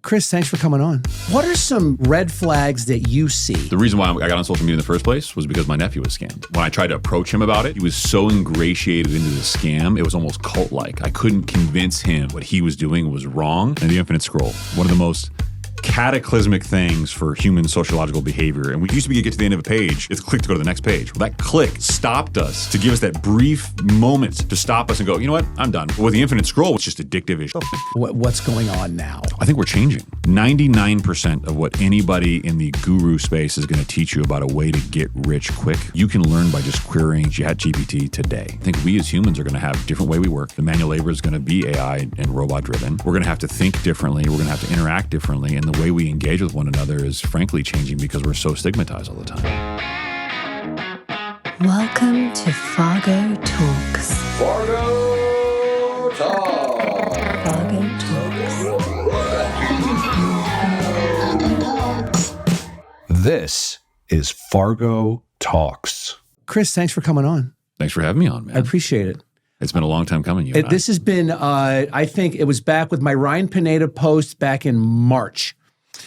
Chris, thanks for coming on. What are some red flags that you see? The reason why I got on social media in the first place was because my nephew was scammed. When I tried to approach him about it, he was so ingratiated into the scam, it was almost cult-like. I couldn't convince him what he was doing was wrong. And the infinite scroll, one of the most cataclysmic things for human sociological behavior. And we used to get to the end of a page, it's click to go to the next page. Well, that click stopped us to give us that brief moment to stop us and go, you know what, I'm done. With the infinite scroll, it's just addictive-ish. What's going on now? I think we're changing. 99% of what anybody in the guru space is going to teach you about a way to get rich quick, you can learn by just querying ChatGPT today. I think we as humans are going to have a different way we work. The manual labor is going to be AI and robot driven. We're going to have to think differently. We're going to have to interact differently. And the way we engage with one another is frankly changing because we're so stigmatized all the time. Welcome to Fargo Talks. Fargo Talk. Fargo Talks. This is Fargo Talks. Chris, thanks for coming on. Thanks for having me on, man. I appreciate it. It's been a long time coming. This has been, I think it was back with my Ryan Pineda post back in March.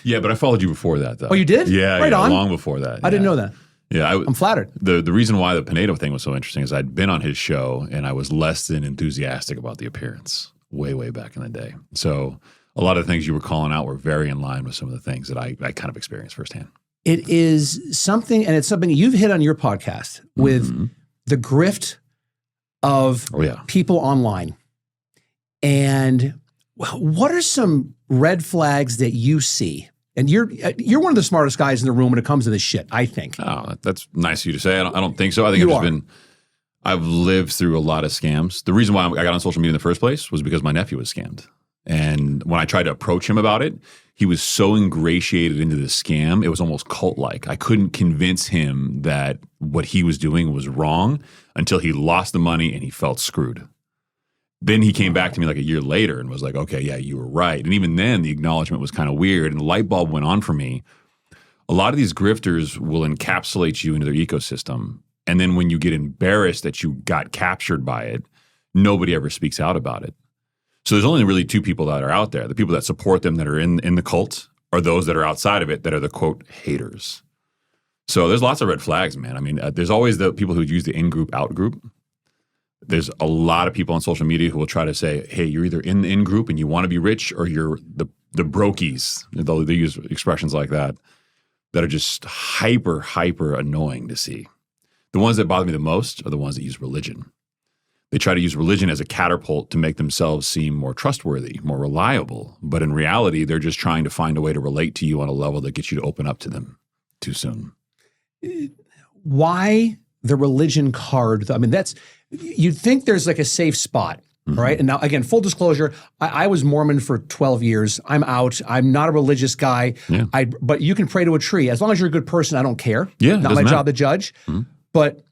Yeah, but I followed you before that, though. Oh, you did? Yeah, right on. Long before that. I didn't know that. Yeah, I'm flattered. The reason why the Pineda thing was so interesting is I'd been on his show and I was less than enthusiastic about the appearance way back in the day. So a lot of the things you were calling out were very in line with some of the things that I kind of experienced firsthand. It is something, and it's something you've hit on your podcast with the grift of people online. And what are some red flags that you see? And you're one of the smartest guys in the room when it comes to this shit, I think. Oh, that's nice of you to say. I don't think so. I think I've lived through a lot of scams. The reason why I got on social media in the first place was because my nephew was scammed. And when I tried to approach him about it, he was so ingratiated into the scam, it was almost cult-like. I couldn't convince him that what he was doing was wrong until he lost the money and he felt screwed. Then he came back to me like a year later and was like, okay, yeah, you were right. And even then, the acknowledgement was kind of weird. And the light bulb went on for me. A lot of these grifters will encapsulate you into their ecosystem. And then when you get embarrassed that you got captured by it, nobody ever speaks out about it. So there's only really two people that are out there. The people that support them that are in the cult are those that are outside of it that are the, quote, haters. So there's lots of red flags, man. I mean, there's always the people who use the in-group, out-group. There's a lot of people on social media who will try to say, hey, you're either in the in-group and you want to be rich or you're the brokies. They use expressions like that are just hyper annoying to see. The ones that bother me the most are the ones that use religion. They try to use religion as a catapult to make themselves seem more trustworthy, more reliable. But in reality, they're just trying to find a way to relate to you on a level that gets you to open up to them too soon. Why the religion card? I mean, you'd think there's like a safe spot, right? And now, again, full disclosure, I was Mormon for 12 years. I'm out. I'm not a religious guy. Yeah. But you can pray to a tree. As long as you're a good person, I don't care. Yeah, not my job to judge. But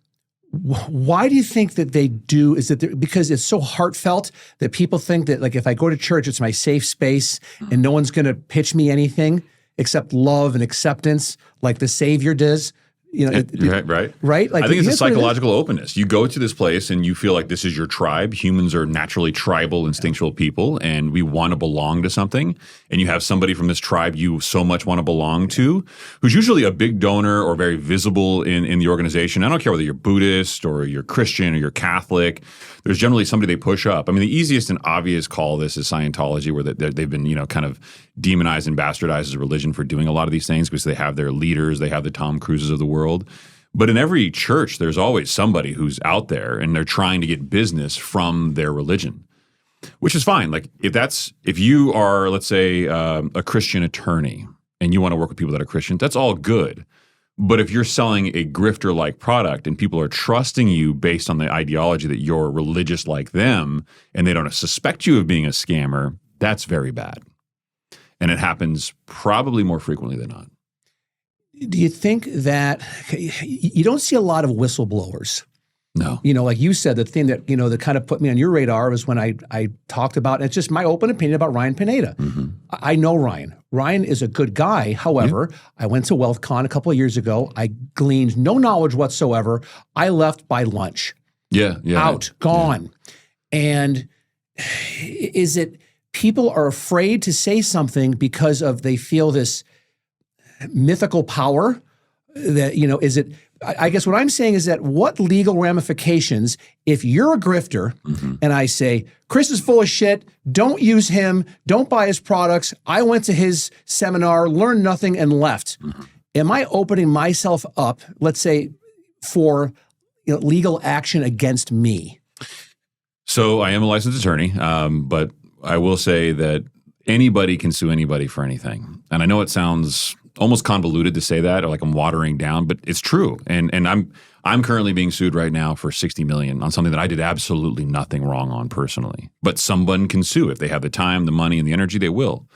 why do you think that they do? Is it because it's so heartfelt that people think that, like, if I go to church, it's my safe space and no one's going to pitch me anything except love and acceptance like the Savior does? You know, right. Like, I think it's a psychological openness. You go to this place and you feel like this is your tribe. Humans are naturally tribal, instinctual people, and we want to belong to something. And you have somebody from this tribe you so much want to belong to, who's usually a big donor or very visible in the organization. I don't care whether you're Buddhist or you're Christian or you're Catholic. There's generally somebody they push up. I mean, the easiest and obvious call this is Scientology, where they've been, kind of demonized and bastardized as a religion for doing a lot of these things because they have their leaders, they have the Tom Cruises of the world. But in every church, there's always somebody who's out there and they're trying to get business from their religion, which is fine. Like if you are, let's say, a Christian attorney and you want to work with people that are Christian, that's all good. But if you're selling a grifter-like product and people are trusting you based on the ideology that you're religious like them and they don't suspect you of being a scammer, that's very bad. And it happens probably more frequently than not. Do you think that you don't see a lot of whistleblowers? No. Like you said, the thing that, that kind of put me on your radar was when I talked about, and it's just my open opinion about Ryan Pineda. I know Ryan. Ryan is a good guy. However, I went to WealthCon a couple of years ago. I gleaned no knowledge whatsoever. I left by lunch. Yeah. Out, gone. And is it people are afraid to say something because of they feel this mythical power that, is it, I guess what I'm saying is that what legal ramifications, if you're a grifter and I say, Chris is full of shit, don't use him, don't buy his products, I went to his seminar, learned nothing and left. Am I opening myself up, let's say, for legal action against me? So I am a licensed attorney, but I will say that anybody can sue anybody for anything. And I know it sounds almost convoluted to say that, or like I'm watering down, but it's true. And I'm currently being sued right now for $60 million on something that I did absolutely nothing wrong on personally. But someone can sue if they have the time, the money, and the energy. They will.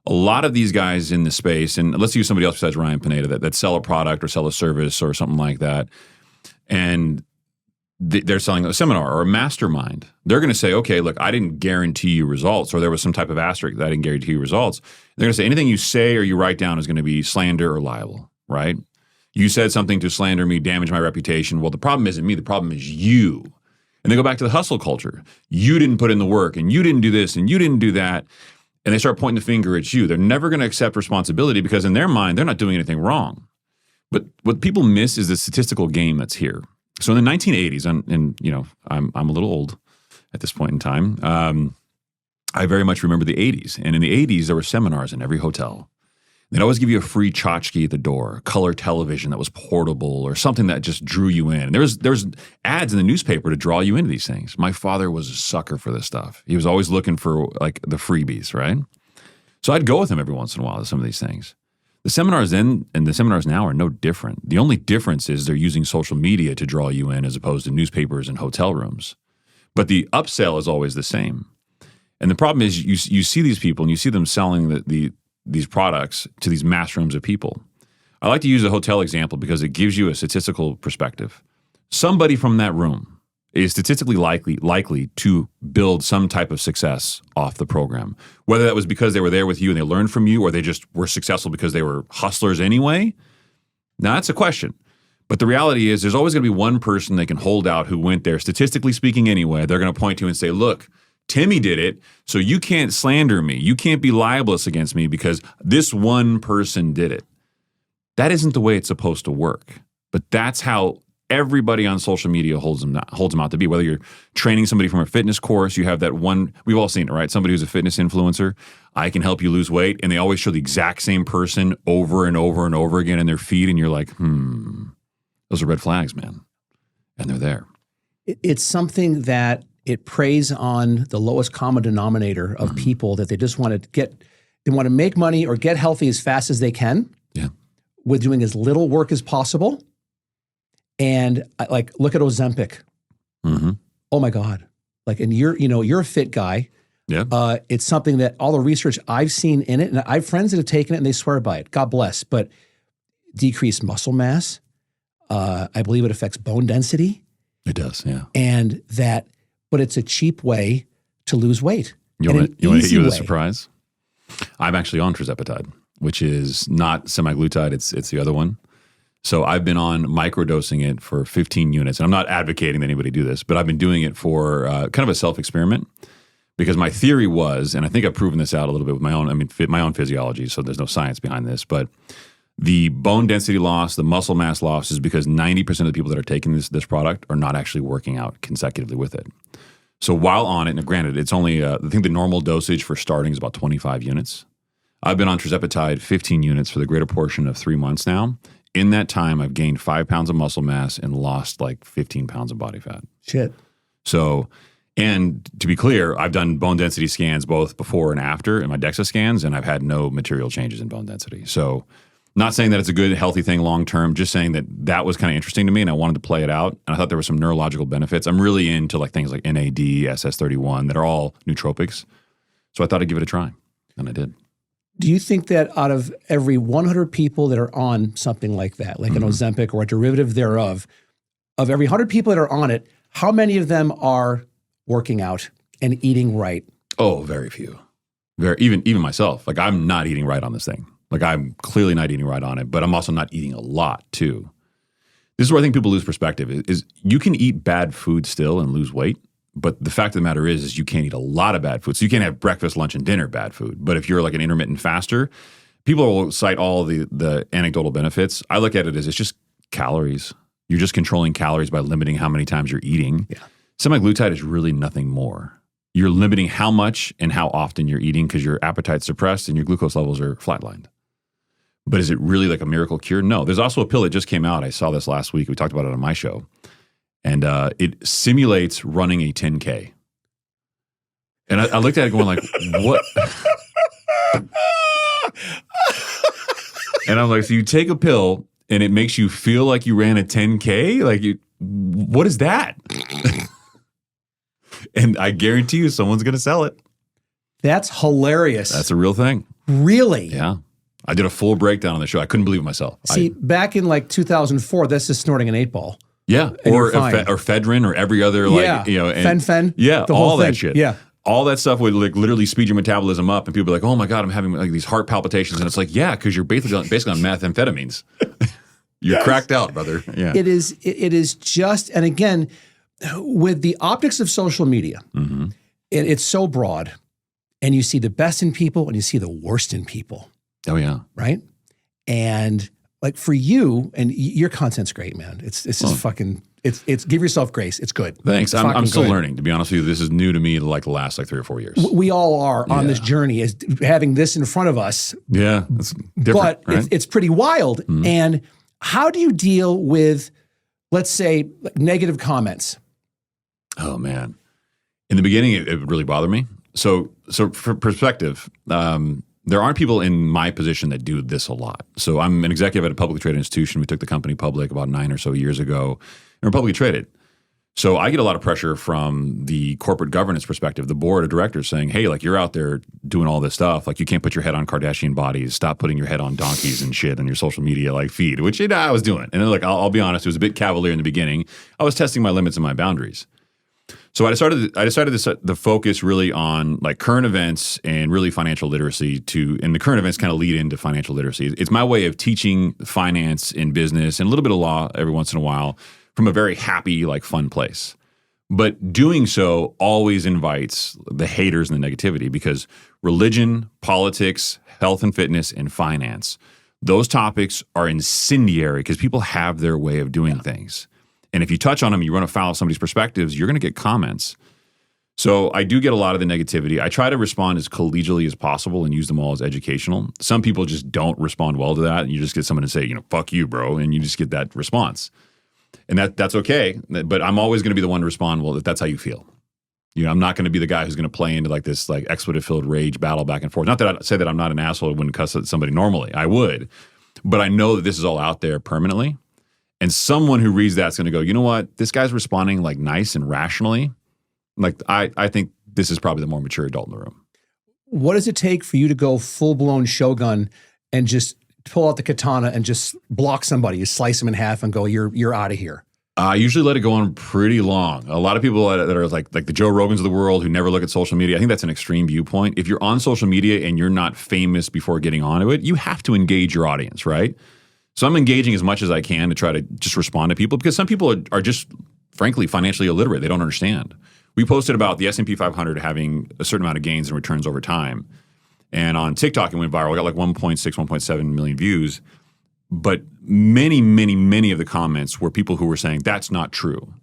A lot of these guys in the space, and let's use somebody else besides Ryan Pineda that sell a product or sell a service or something like that, and they're selling a seminar or a mastermind. They're going to say, okay, look, I didn't guarantee you results, or there was some type of asterisk that I didn't guarantee you results. They're going to say anything you say or you write down is going to be slander or libel, right? You said something to slander me, damage my reputation. Well, the problem isn't me. The problem is you. And they go back to the hustle culture. You didn't put in the work, and you didn't do this, and you didn't do that. And they start pointing the finger at you. They're never going to accept responsibility because in their mind, they're not doing anything wrong. But what people miss is the statistical game that's here. So in the 1980s, I'm a little old at this point in time. I very much remember the 80s. And in the 80s, there were seminars in every hotel. They'd always give you a free tchotchke at the door, color television that was portable or something that just drew you in. And there was ads in the newspaper to draw you into these things. My father was a sucker for this stuff. He was always looking for like the freebies, right? So I'd go with him every once in a while to some of these things. The seminars then and the seminars now are no different. The only difference is they're using social media to draw you in as opposed to newspapers and hotel rooms. But the upsell is always the same. And the problem is you see these people and you see them selling these products to these mass rooms of people. I like to use a hotel example because it gives you a statistical perspective. Somebody from that room is statistically likely to build some type of success off the program. Whether that was because they were there with you and they learned from you, or they just were successful because they were hustlers anyway. Now that's a question. But the reality is there's always going to be one person they can hold out who went there, statistically speaking anyway. They're going to point to and say, look, Timmy did it, so you can't slander me. You can't be libelous against me because this one person did it. That isn't the way it's supposed to work. But that's how everybody on social media holds them out to be. Whether you're training somebody from a fitness course, you have that one, we've all seen it, right? Somebody who's a fitness influencer, I can help you lose weight, and they always show the exact same person over and over and over again in their feed, and you're like, those are red flags, man. And they're there. It's something that it preys on the lowest common denominator of people that they just want to make money or get healthy as fast as they can. Yeah. With doing as little work as possible. And look at Ozempic. Oh my God. And you're a fit guy. Yeah. It's something that all the research I've seen in it, and I have friends that have taken it and they swear by it. God bless. But decreased muscle mass. I believe it affects bone density. It does, yeah. But it's a cheap way to lose weight. You want to hit you with a surprise? I'm actually on tirzepatide, which is not semaglutide. It's the other one. So I've been on microdosing it for 15 units. And I'm not advocating that anybody do this, but I've been doing it for kind of a self-experiment because my theory was, and I think I've proven this out a little bit with my own physiology, so there's no science behind this, but the bone density loss, the muscle mass loss is because 90% of the people that are taking this product are not actually working out consecutively with it. So while on it, and granted, it's only, I think the normal dosage for starting is about 25 units. I've been on tirzepatide 15 units for the greater portion of 3 months now. In that time, I've gained 5 pounds of muscle mass and lost like 15 pounds of body fat. Shit. So, and to be clear, I've done bone density scans both before and after in my DEXA scans, and I've had no material changes in bone density. So not saying that it's a good, healthy thing long-term, just saying that was kind of interesting to me and I wanted to play it out. And I thought there were some neurological benefits. I'm really into things like NAD, SS31 that are all nootropics. So I thought I'd give it a try, and I did. Do you think that out of every 100 people that are on something like that, like an Ozempic or a derivative thereof, of every 100 people that are on it, how many of them are working out and eating right? Oh, very few. Even myself. I'm not eating right on this thing. I'm clearly not eating right on it, but I'm also not eating a lot too. This is where I think people lose perspective is you can eat bad food still and lose weight, But the fact of the matter is you can't eat a lot of bad food. So you can't have breakfast, lunch, and dinner bad food. But if you're like an intermittent faster, people will cite all the anecdotal benefits. I look at it as it's just calories. You're just controlling calories by limiting how many times you're eating. Yeah. Semaglutide is really nothing more. You're limiting how much and how often you're eating because your appetite's suppressed and your glucose levels are flatlined. But is it really like a miracle cure? No. There's also a pill that just came out. I saw this last week. We talked about it on my show. And it simulates running a 10K. And I looked at it going like, what? And I'm like, so you take a pill and it makes you feel like you ran a 10K? Like, what is that? And I guarantee you someone's going to sell it. That's hilarious. That's a real thing. Really? Yeah. I did a full breakdown on the show. I couldn't believe it myself. See, back in like 2004, this is snorting an 8-ball. Yeah. Or ephedrine or every other Fen. Yeah. All that shit. Yeah. All that stuff would like literally speed your metabolism up, and people be like, "Oh my God, I'm having like these heart palpitations," and it's like, yeah, because you're basically on methamphetamines. You're cracked out, brother. Yeah. It is just, and again, with the optics of social media, it's so broad, and you see the best in people and you see the worst in people. Oh yeah. Right. And like for you, and your content's great, man. It's just fucking. It's give yourself grace. It's good. Thanks. I'm still learning, to be honest with you. This is new to me like the last 3 or 4 years. We all are on this journey, is having this in front of us. Yeah, it's different, but right? it's pretty wild. And how do you deal with, let's say, negative comments? Oh man, in the beginning, it really bothered me. So for perspective, there aren't people in my position that do this a lot. So I'm an executive at a publicly traded institution. We took the company public about 9 or so years ago. And we're publicly traded. So I get a lot of pressure from the corporate governance perspective, the board of directors saying, hey, like you're out there doing all this stuff. Like you can't put your head on Kardashian bodies. Stop putting your head on donkeys and shit on your social media like feed, which I was doing. And then like, I'll be honest, it was a bit cavalier in the beginning. I was testing my limits and my boundaries. So I decided to set the focus really on like current events and really financial literacy and the current events kind of lead into financial literacy. It's my way of teaching finance and business and a little bit of law every once in a while from a very happy, like fun place. But doing so always invites the haters and the negativity because religion, politics, health and fitness, and finance, those topics are incendiary because people have their way of doing things. And if you touch on them, you run afoul of somebody's perspectives, you're going to get comments. So I do get a lot of the negativity. I try to respond as collegially as possible and use them all as educational. Some people just don't respond well to that. And you just get someone to say, fuck you, bro. And you just get that response. And that's okay. But I'm always going to be the one to respond, well, if that's how you feel. I'm not going to be the guy who's going to play into like this like expletive-filled rage battle back and forth. Not that I say that I'm not an asshole. I wouldn't cuss at somebody normally. I would. But I know that this is all out there permanently. And someone who reads that's going to go, you know what? This guy's responding like nice and rationally. Like I think this is probably the more mature adult in the room. What does it take for you to go full-blown Shogun and just pull out the katana and just block somebody? You slice them in half and go, you're out of here. I usually let it go on pretty long. A lot of people that are like the Joe Rogans of the world who never look at social media, I think that's an extreme viewpoint. If you're on social media and you're not famous before getting onto it, you have to engage your audience, right? So I'm engaging as much as I can to try to just respond to people because some people are just, frankly, financially illiterate. They don't understand. We posted about the S&P 500 having a certain amount of gains and returns over time. And on TikTok, it went viral. We got like 1.6, 1.7 million views. But many, many, many of the comments were people who were saying, that's not true.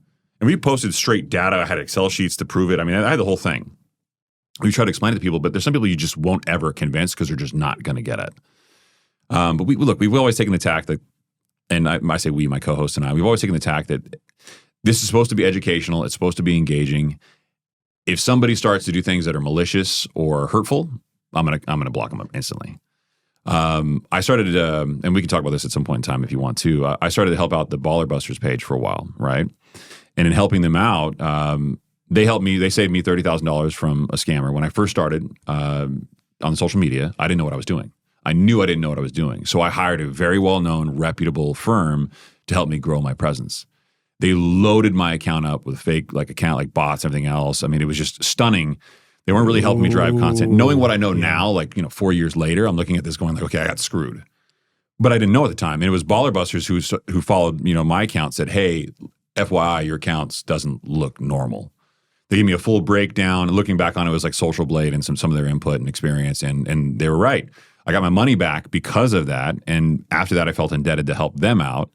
And we posted straight data. I had Excel sheets to prove it. I mean, I had the whole thing. We try to explain it to people, but there's some people you just won't ever convince because they're just not going to get it. But we've always taken the tack that, and I say we, my co-host and I, we've always taken the tack that this is supposed to be educational. It's supposed to be engaging. If somebody starts to do things that are malicious or hurtful, I'm gonna block them instantly. I started, and we can talk about this at some point in time if you want to. I started to help out the Baller Busters page for a while, right? And in helping them out, they saved me $30,000 from a scammer. When I first started on social media, I didn't know what I was doing. I knew I didn't know what I was doing. So I hired a very well-known, reputable firm to help me grow my presence. They loaded my account up with fake account, like bots, everything else. I mean, it was just stunning. They weren't really helping me drive content. Knowing what I know now, 4 years later, I'm looking at this going okay, I got screwed. But I didn't know at the time. And it was Baller Busters who followed, my account, said, hey, FYI, your account doesn't look normal. They gave me a full breakdown. Looking back on it, was like Social Blade and some of their input and experience. And they were right. I got my money back because of that. And after that, I felt indebted to help them out.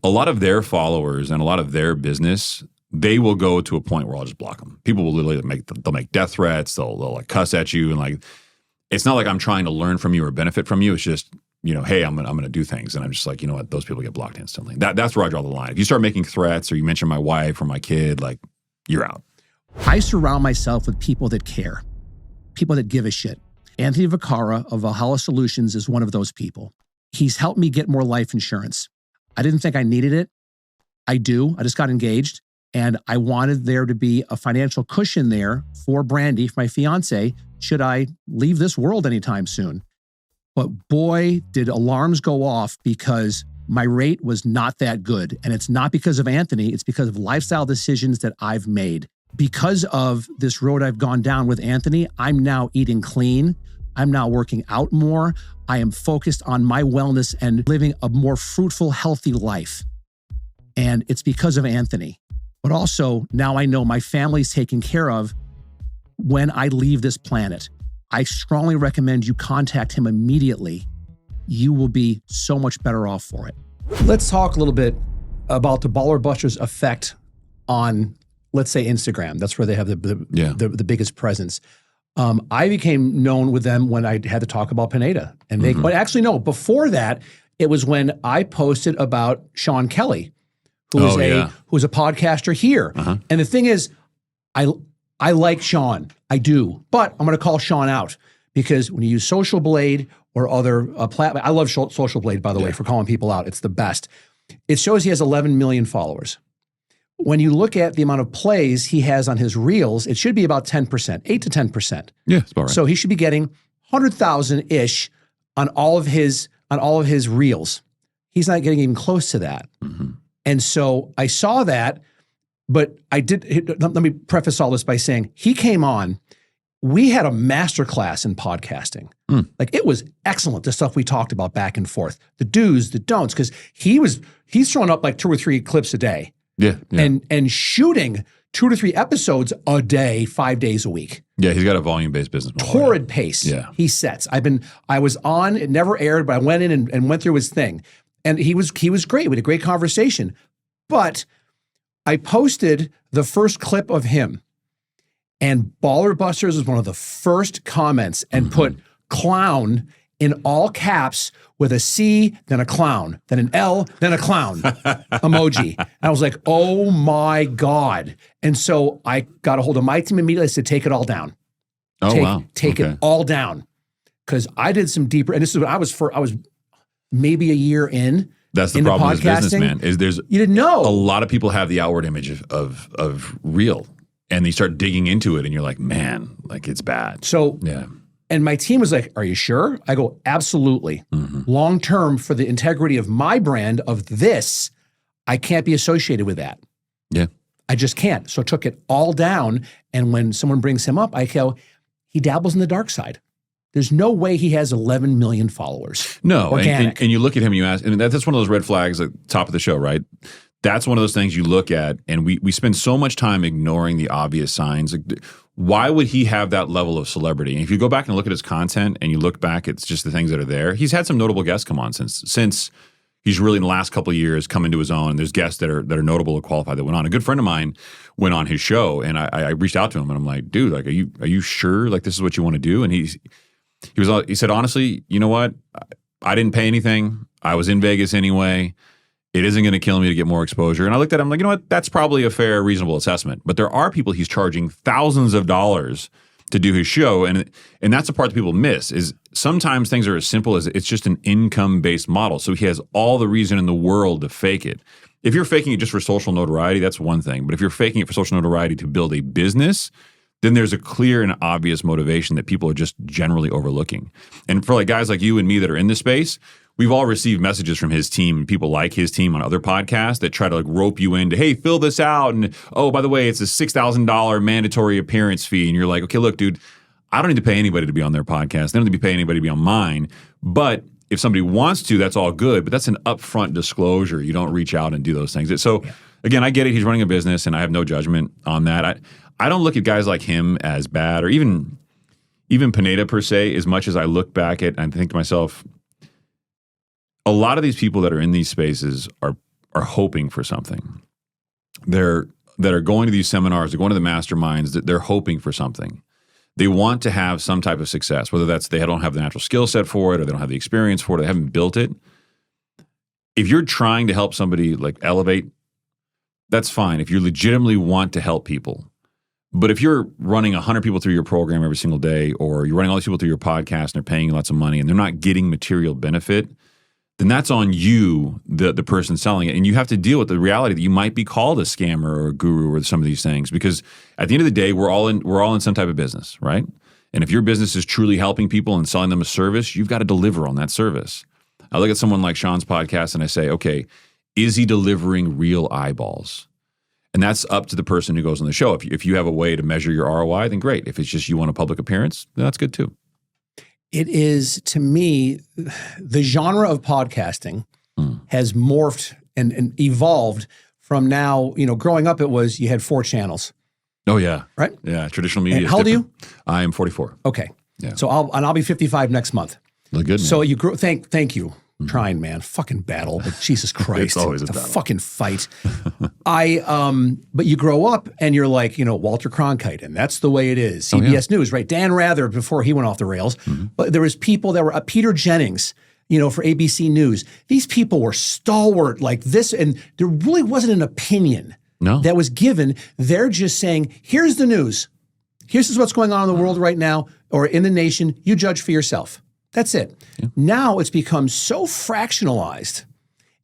A lot of their followers and a lot of their business, they will go to a point where I'll just block them. People will literally they'll make death threats. They'll like cuss at you. And like, it's not like I'm trying to learn from you or benefit from you. It's just, hey, I'm going to do things. And I'm just like, you know what? Those people get blocked instantly. That's where I draw the line. If you start making threats or you mention my wife or my kid, like, you're out. I surround myself with people that care, people that give a shit. Anthony Vaccaro of Valhalla Solutions is one of those people. He's helped me get more life insurance. I didn't think I needed it. I do. I just got engaged, and I wanted there to be a financial cushion there for Brandy, for my fiance, should I leave this world anytime soon. But boy, did alarms go off, because my rate was not that good. And it's not because of Anthony, it's because of lifestyle decisions that I've made. Because of this road I've gone down with Anthony, I'm now eating clean. I'm now working out more. I am focused on my wellness and living a more fruitful, healthy life. And it's because of Anthony. But also, now I know my family's taken care of when I leave this planet. I strongly recommend you contact him immediately. You will be so much better off for it. Let's talk a little bit about the Baller Busters effect on, let's say, Instagram. That's where they have the biggest presence. I became known with them when I had to talk about Pineda. And they, but actually, no, before that, it was when I posted about Sean Kelly, who's a podcaster here. And the thing is, I like Sean, I do, but I'm going to call Sean out, because when you use Social Blade or other platforms, I love Social Blade, by the way, for calling people out. It's the best. It shows he has 11 million followers. When you look at the amount of plays he has on his reels, it should be about 10%, 8 to 10%. Yeah, that's about right. So he should be getting 100,000-ish on all of his reels. He's not getting even close to that. And so I saw that, but let me preface all this by saying he came on, we had a masterclass in podcasting. Like, it was excellent, the stuff we talked about back and forth, the do's, the don'ts, because he's throwing up like 2 or 3 clips a day. Yeah. And shooting 2 to 3 episodes a day, 5 days a week. Yeah, he's got a volume-based business model. Torrid pace. He sets. I was on, it never aired, but I went in and went through his thing. And he was great. We had a great conversation. But I posted the first clip of him, and Baller Busters was one of the first comments, and put clown in all caps with a C, then a clown, then an L, then a clown emoji. And I was like, oh my God. And so I got a hold of my team immediately. I said, take it all down. Take it all down. Because I did some deeper, and this is what I was maybe a year in. That's the problem with business, man. You didn't know. A lot of people have the outward image of real, and they start digging into it, and you're like, man, like, it's bad. So yeah. And my team was like, are you sure? I go, absolutely. Long term, for the integrity of my brand of this, I can't be associated with that. Yeah. I just can't. So I took it all down. And when someone brings him up, I go, he dabbles in the dark side. There's no way he has 11 million followers. No. And you look at him and you ask, and that's one of those red flags at the top of the show, right? That's one of those things you look at, and we spend so much time ignoring the obvious signs. Like, why would he have that level of celebrity? And if you go back and look at his content and you look back at just the things that are there, he's had some notable guests come on since he's really in the last couple of years come into his own. There's guests that are notable or qualified that went on. A good friend of mine went on his show, and I reached out to him, and I'm like, dude, like, are you sure like this is what you want to do? And he said, honestly, you know what? I didn't pay anything. I was in Vegas anyway. It isn't going to kill me to get more exposure. And I looked at him like, you know what? That's probably a fair, reasonable assessment. But there are people he's charging thousands of dollars to do his show. And that's the part that people miss, is sometimes things are as simple as it's just an income-based model. So he has all the reason in the world to fake it. If you're faking it just for social notoriety, that's one thing. But if you're faking it for social notoriety to build a business, then there's a clear and obvious motivation that people are just generally overlooking. And for like guys like you and me that are in this space, we've all received messages from his team, people like his team on other podcasts that try to like rope you into, hey, fill this out. And oh, by the way, it's a $6,000 mandatory appearance fee. And you're like, okay, look, dude, I don't need to pay anybody to be on their podcast. They don't need to be paying anybody to be on mine. But if somebody wants to, that's all good. But that's an upfront disclosure. You don't reach out and do those things. So again, I get it. He's running a business, and I have no judgment on that. I don't look at guys like him as bad, or even Pineda per se, as much as I look back at and think to myself, a lot of these people that are in these spaces are hoping for something. That are going to these seminars, they're going to the masterminds, that they're hoping for something. They want to have some type of success, whether that's they don't have the natural skill set for it, or they don't have the experience for it, or they haven't built it. If you're trying to help somebody like elevate, that's fine. If you legitimately want to help people. But if you're running 100 people through your program every single day, or you're running all these people through your podcast and they're paying you lots of money and they're not getting material benefit, then that's on you, the person selling it. And you have to deal with the reality that you might be called a scammer or a guru or some of these things, because at the end of the day, we're all in some type of business, right? And if your business is truly helping people and selling them a service, you've got to deliver on that service. I look at someone like Sean's podcast and I say, okay, is he delivering real eyeballs? And that's up to the person who goes on the show. If you have a way to measure your ROI, then great. If it's just you want a public appearance, then that's good too. It is, to me, the genre of podcasting has morphed and evolved from now, growing up it was you had 4 channels. Oh, yeah. Right? Yeah, traditional media. And how old are you? I am 44. Okay. Yeah. So I'll be 55 next month. Look good, man. So you grow, thank you. Trying, man. Fucking battle. But Jesus Christ. It's always a battle. fucking fight. But you grow up and you're like, Walter Cronkite, and that's the way it is. CBS News, right? Dan Rather before he went off the rails. But there was people that were, Peter Jennings, for ABC News. These people were stalwart like this, and there really wasn't an opinion that was given. They're just saying, here's the news. Here's what's going on in the world right now, or in the nation. You judge for yourself. That's it. Yeah. Now it's become so fractionalized.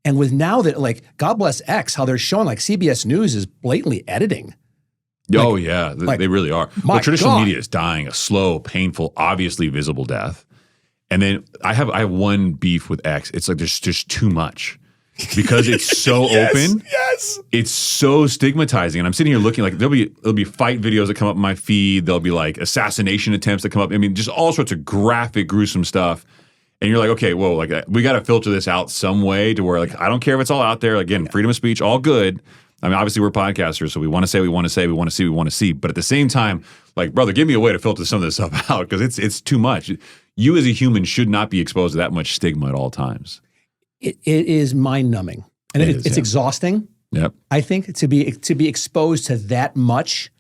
And with now that, like, God bless X, how they're showing, like, CBS News is blatantly editing. Oh, yeah. They really are. Well, traditional media is dying a slow, painful, obviously visible death. And then I have one beef with X. It's like there's just too much. Because it's so open. Yes. It's so stigmatizing. And I'm sitting here looking like there'll be fight videos that come up in my feed. There'll be like assassination attempts that come up. I mean, just all sorts of graphic, gruesome stuff. And you're like, okay, whoa, like we got to filter this out some way to where, like, I don't care if it's all out there. Again, freedom of speech, all good. I mean, obviously we're podcasters, so we want to say, we want to say, we want to see, we want to see. But at the same time, like, brother, give me a way to filter some of this stuff out, because it's too much. You as a human should not be exposed to that much stigma at all times. It is mind-numbing, and it's exhausting. Yep. I think to be exposed to that much.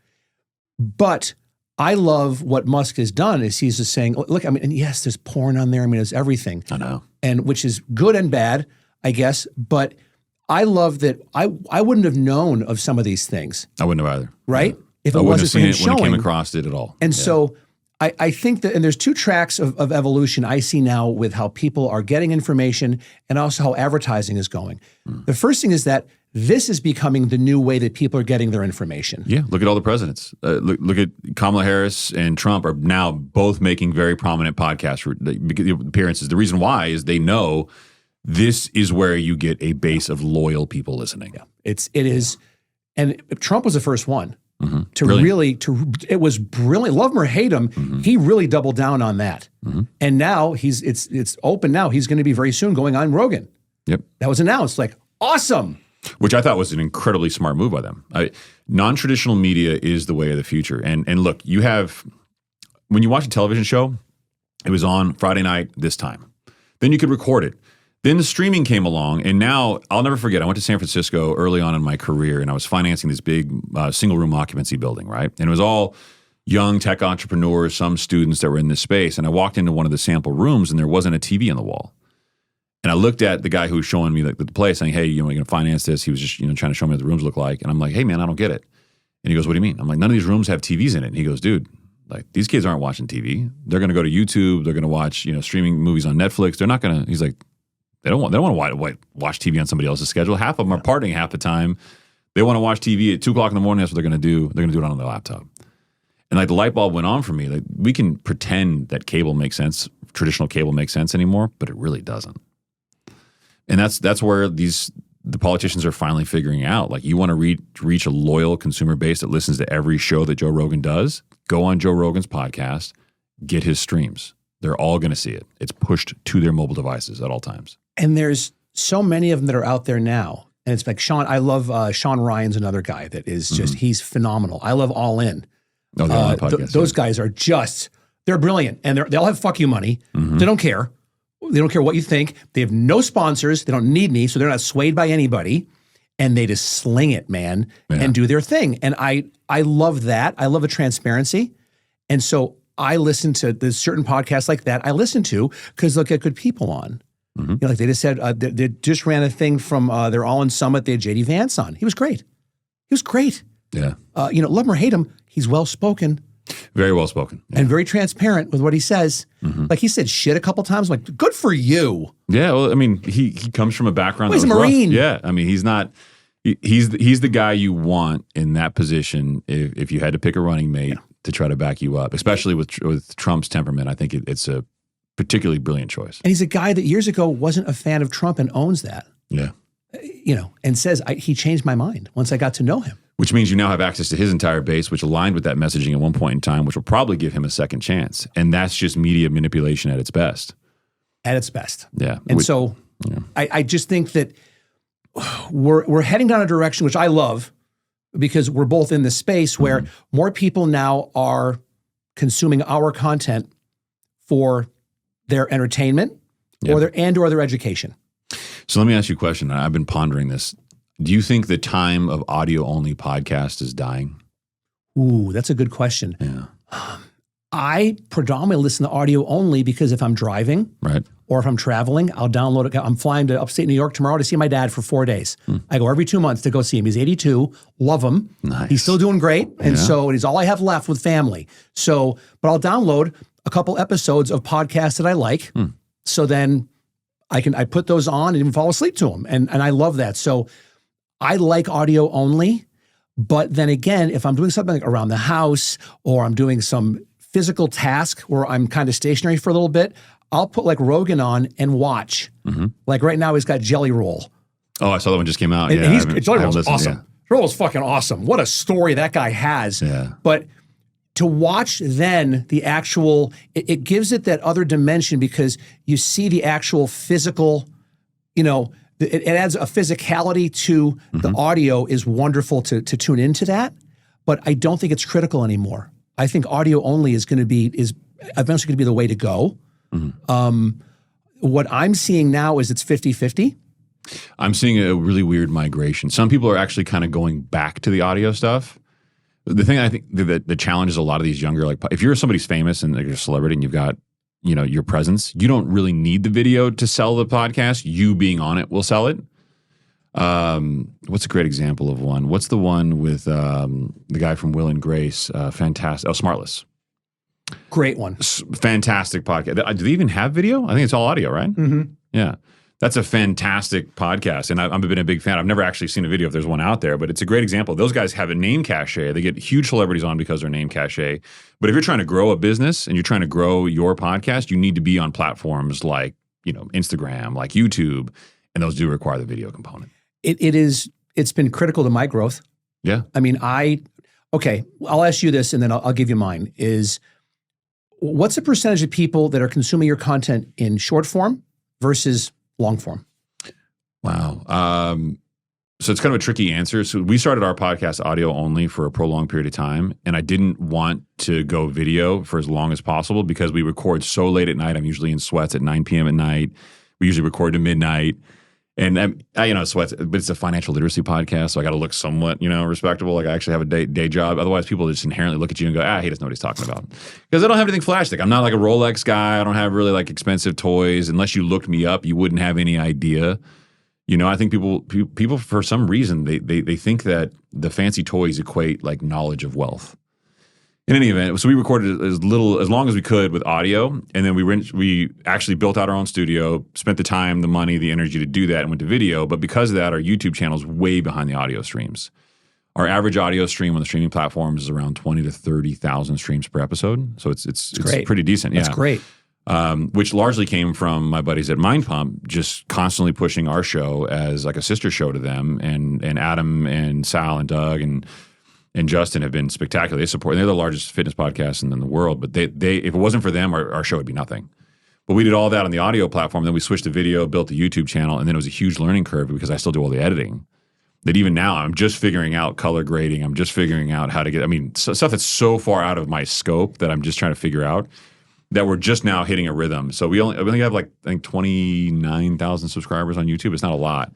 But I love what Musk has done is he's just saying, look, I mean, and yes, there's porn on there. I mean, there's everything. I know, and which is good and bad, I guess. But I love that I wouldn't have known of some of these things. I wouldn't have either. Right? Yeah. If it I wouldn't wasn't have seen for him it showing, when I came across it at all. And so I think that, and there's 2 tracks of evolution I see now with how people are getting information and also how advertising is going. The first thing is that this is becoming the new way that people are getting their information. Yeah, look at all the presidents. Look at Kamala Harris and Trump are now both making very prominent podcast appearances. The reason why is they know this is where you get a base of loyal people listening. Yeah, it is, and Trump was the first one. It was brilliant. Love him or hate him, he really doubled down on that. And now it's open now. He's going to be very soon going on Rogan. Yep. That was announced. Like, awesome. Which I thought was an incredibly smart move by them. Non-traditional media is the way of the future. And look, when you watch a television show, it was on Friday night this time. Then you could record it. Then the streaming came along, and now I'll never forget. I went to San Francisco early on in my career, and I was financing this big single-room occupancy building, right? And it was all young tech entrepreneurs, some students that were in this space. And I walked into one of the sample rooms, and there wasn't a TV on the wall. And I looked at the guy who was showing me the place, saying, "Hey, you're going to finance this." He was just trying to show me what the rooms look like, and I'm like, "Hey, man, I don't get it." And he goes, "What do you mean?" I'm like, "None of these rooms have TVs in it." And he goes, "Dude, like, these kids aren't watching TV. They're going to go to YouTube. They're going to watch streaming movies on Netflix. They're not going to." He's like, They don't want to watch TV on somebody else's schedule. Half of them are partying half the time. They want to watch TV at 2:00 in the morning. That's what they're going to do. They're going to do it on their laptop. And like the light bulb went on for me. Like, we can pretend that cable makes sense, traditional cable makes sense anymore, but it really doesn't. And that's where the politicians are finally figuring out. Like, you want to reach a loyal consumer base that listens to every show that Joe Rogan does. Go on Joe Rogan's podcast, get his streams. They're all going to see it. It's pushed to their mobile devices at all times. And there's so many of them that are out there now. And it's like Sean, I love Sean Ryan's another guy that is just, he's phenomenal. I love All In. Oh, the All In podcast, those guys are just, they're brilliant. And they all have fuck you money. They don't care. They don't care what you think. They have no sponsors. They don't need me. So they're not swayed by anybody. And they just sling it, man, and do their thing. And I love that. I love the transparency. And so I listen to there's certain podcasts like that I listen to because they'll get good people on. You know, like they just said, they just ran a thing from their All In Summit. They had J.D. Vance on. He was great. He was great. Yeah. You know, love him or hate him, he's well-spoken. Very well-spoken. Yeah. And very transparent with what he says. Like he said shit a couple times. I'm like, good for you. Yeah, well, I mean, he comes from a background he's that was a Marine. Rough. Yeah, I mean, he's not... He's the guy you want in that position if you had to pick a running mate to try to back you up, especially with Trump's temperament. I think it's a particularly brilliant choice. And he's a guy that years ago wasn't a fan of Trump and owns that. Yeah. You know, and says, he changed my mind once I got to know him. Which means you now have access to his entire base, which aligned with that messaging at one point in time, which will probably give him a second chance. And that's just media manipulation at its best. At its best. Yeah. And so I just think that we're heading down a direction, which I love, because we're both in this space where more people now are consuming our content for their entertainment or their education. So let me ask you a question. I've been pondering this. Do you think the time of audio-only podcast is dying? Ooh, that's a good question. Yeah. I predominantly listen to audio only because if I'm driving or if I'm traveling, I'll download it. I'm flying to upstate New York tomorrow to see my dad for 4 days. I go every 2 months to go see him. He's 82, love him. Nice. He's still doing great. And so he's all I have left with family. So, but I'll download a couple episodes of podcasts that I like. So then I put those on and even fall asleep to them. And I love that. So I like audio only. But then again, if I'm doing something like around the house or I'm doing some physical task where I'm kind of stationary for a little bit, I'll put like Rogan on and watch. Like right now he's got Jelly Roll. Oh, I saw that one just came out. And Jelly Roll's awesome. Jelly Roll's fucking awesome. What a story that guy has. Yeah. But to watch then the actual, it gives it that other dimension because you see the actual physical, you know, it adds a physicality to the audio is wonderful to tune into that. But I don't think it's critical anymore. I think audio only is eventually going to be the way to go. What I'm seeing now is it's 50-50. I'm seeing a really weird migration. Some people are actually kind of going back to the audio stuff. The thing I think that challenges a lot of these younger, like if you're somebody's famous and you're a celebrity and you've got, you know, your presence, you don't really need the video to sell the podcast. You being on it will sell it. What's a great example of one? What's the one with the guy from Will and Grace? Fantastic. Oh, Smartless. Great one. Fantastic podcast. Do they even have video? I think it's all audio, right? Yeah. That's a fantastic podcast. And I've been a big fan. I've never actually seen a video if there's one out there, but it's a great example. Those guys have a name cachet. They get huge celebrities on because of their name cachet. But if you're trying to grow a business and you're trying to grow your podcast, you need to be on platforms like, you know, Instagram, like YouTube, and those do require the video component. It's been critical to my growth. Yeah. I mean, I'll ask you this and then I'll give you mine is what's the percentage of people that are consuming your content in short form versus long form? Wow. So it's kind of a tricky answer. So we started our podcast audio only for a prolonged period of time. And I didn't want to go video for as long as possible because we record so late at night. I'm usually in sweats at 9 p.m. at night. We usually record to midnight. And I, you know, sweats, but it's a financial literacy podcast. So I got to look somewhat, you know, respectable. Like I actually have a day job. Otherwise people just inherently look at you and go, he doesn't know what he's talking about. Because I don't have anything flashy. Like I'm not like a Rolex guy. I don't have really like expensive toys. Unless you looked me up, you wouldn't have any idea. You know, I think people for some reason, they think that the fancy toys equate like knowledge of wealth. In any event, so we recorded as long as we could with audio, and then we actually built out our own studio, spent the time, the money, the energy to do that, and went to video. But because of that, our YouTube channel is way behind the audio streams. Our average audio stream on the streaming platforms is around 20 to 30,000 streams per episode. So it's pretty decent. That's great. Which largely came from my buddies at Mind Pump, just constantly pushing our show as like a sister show to them, and Adam and Sal and Doug and Justin have been spectacular. They support, and they're the largest fitness podcast in the world. But they if it wasn't for them, our show would be nothing. But we did all that on the audio platform. Then we switched to video, built the YouTube channel, and then it was a huge learning curve because I still do all the editing. that even now I'm just figuring out color grading. I'm just figuring out how to get, stuff that's so far out of my scope that I'm just trying to figure out, that we're just now hitting a rhythm. So we only have like, I think 29,000 subscribers on YouTube. It's not a lot.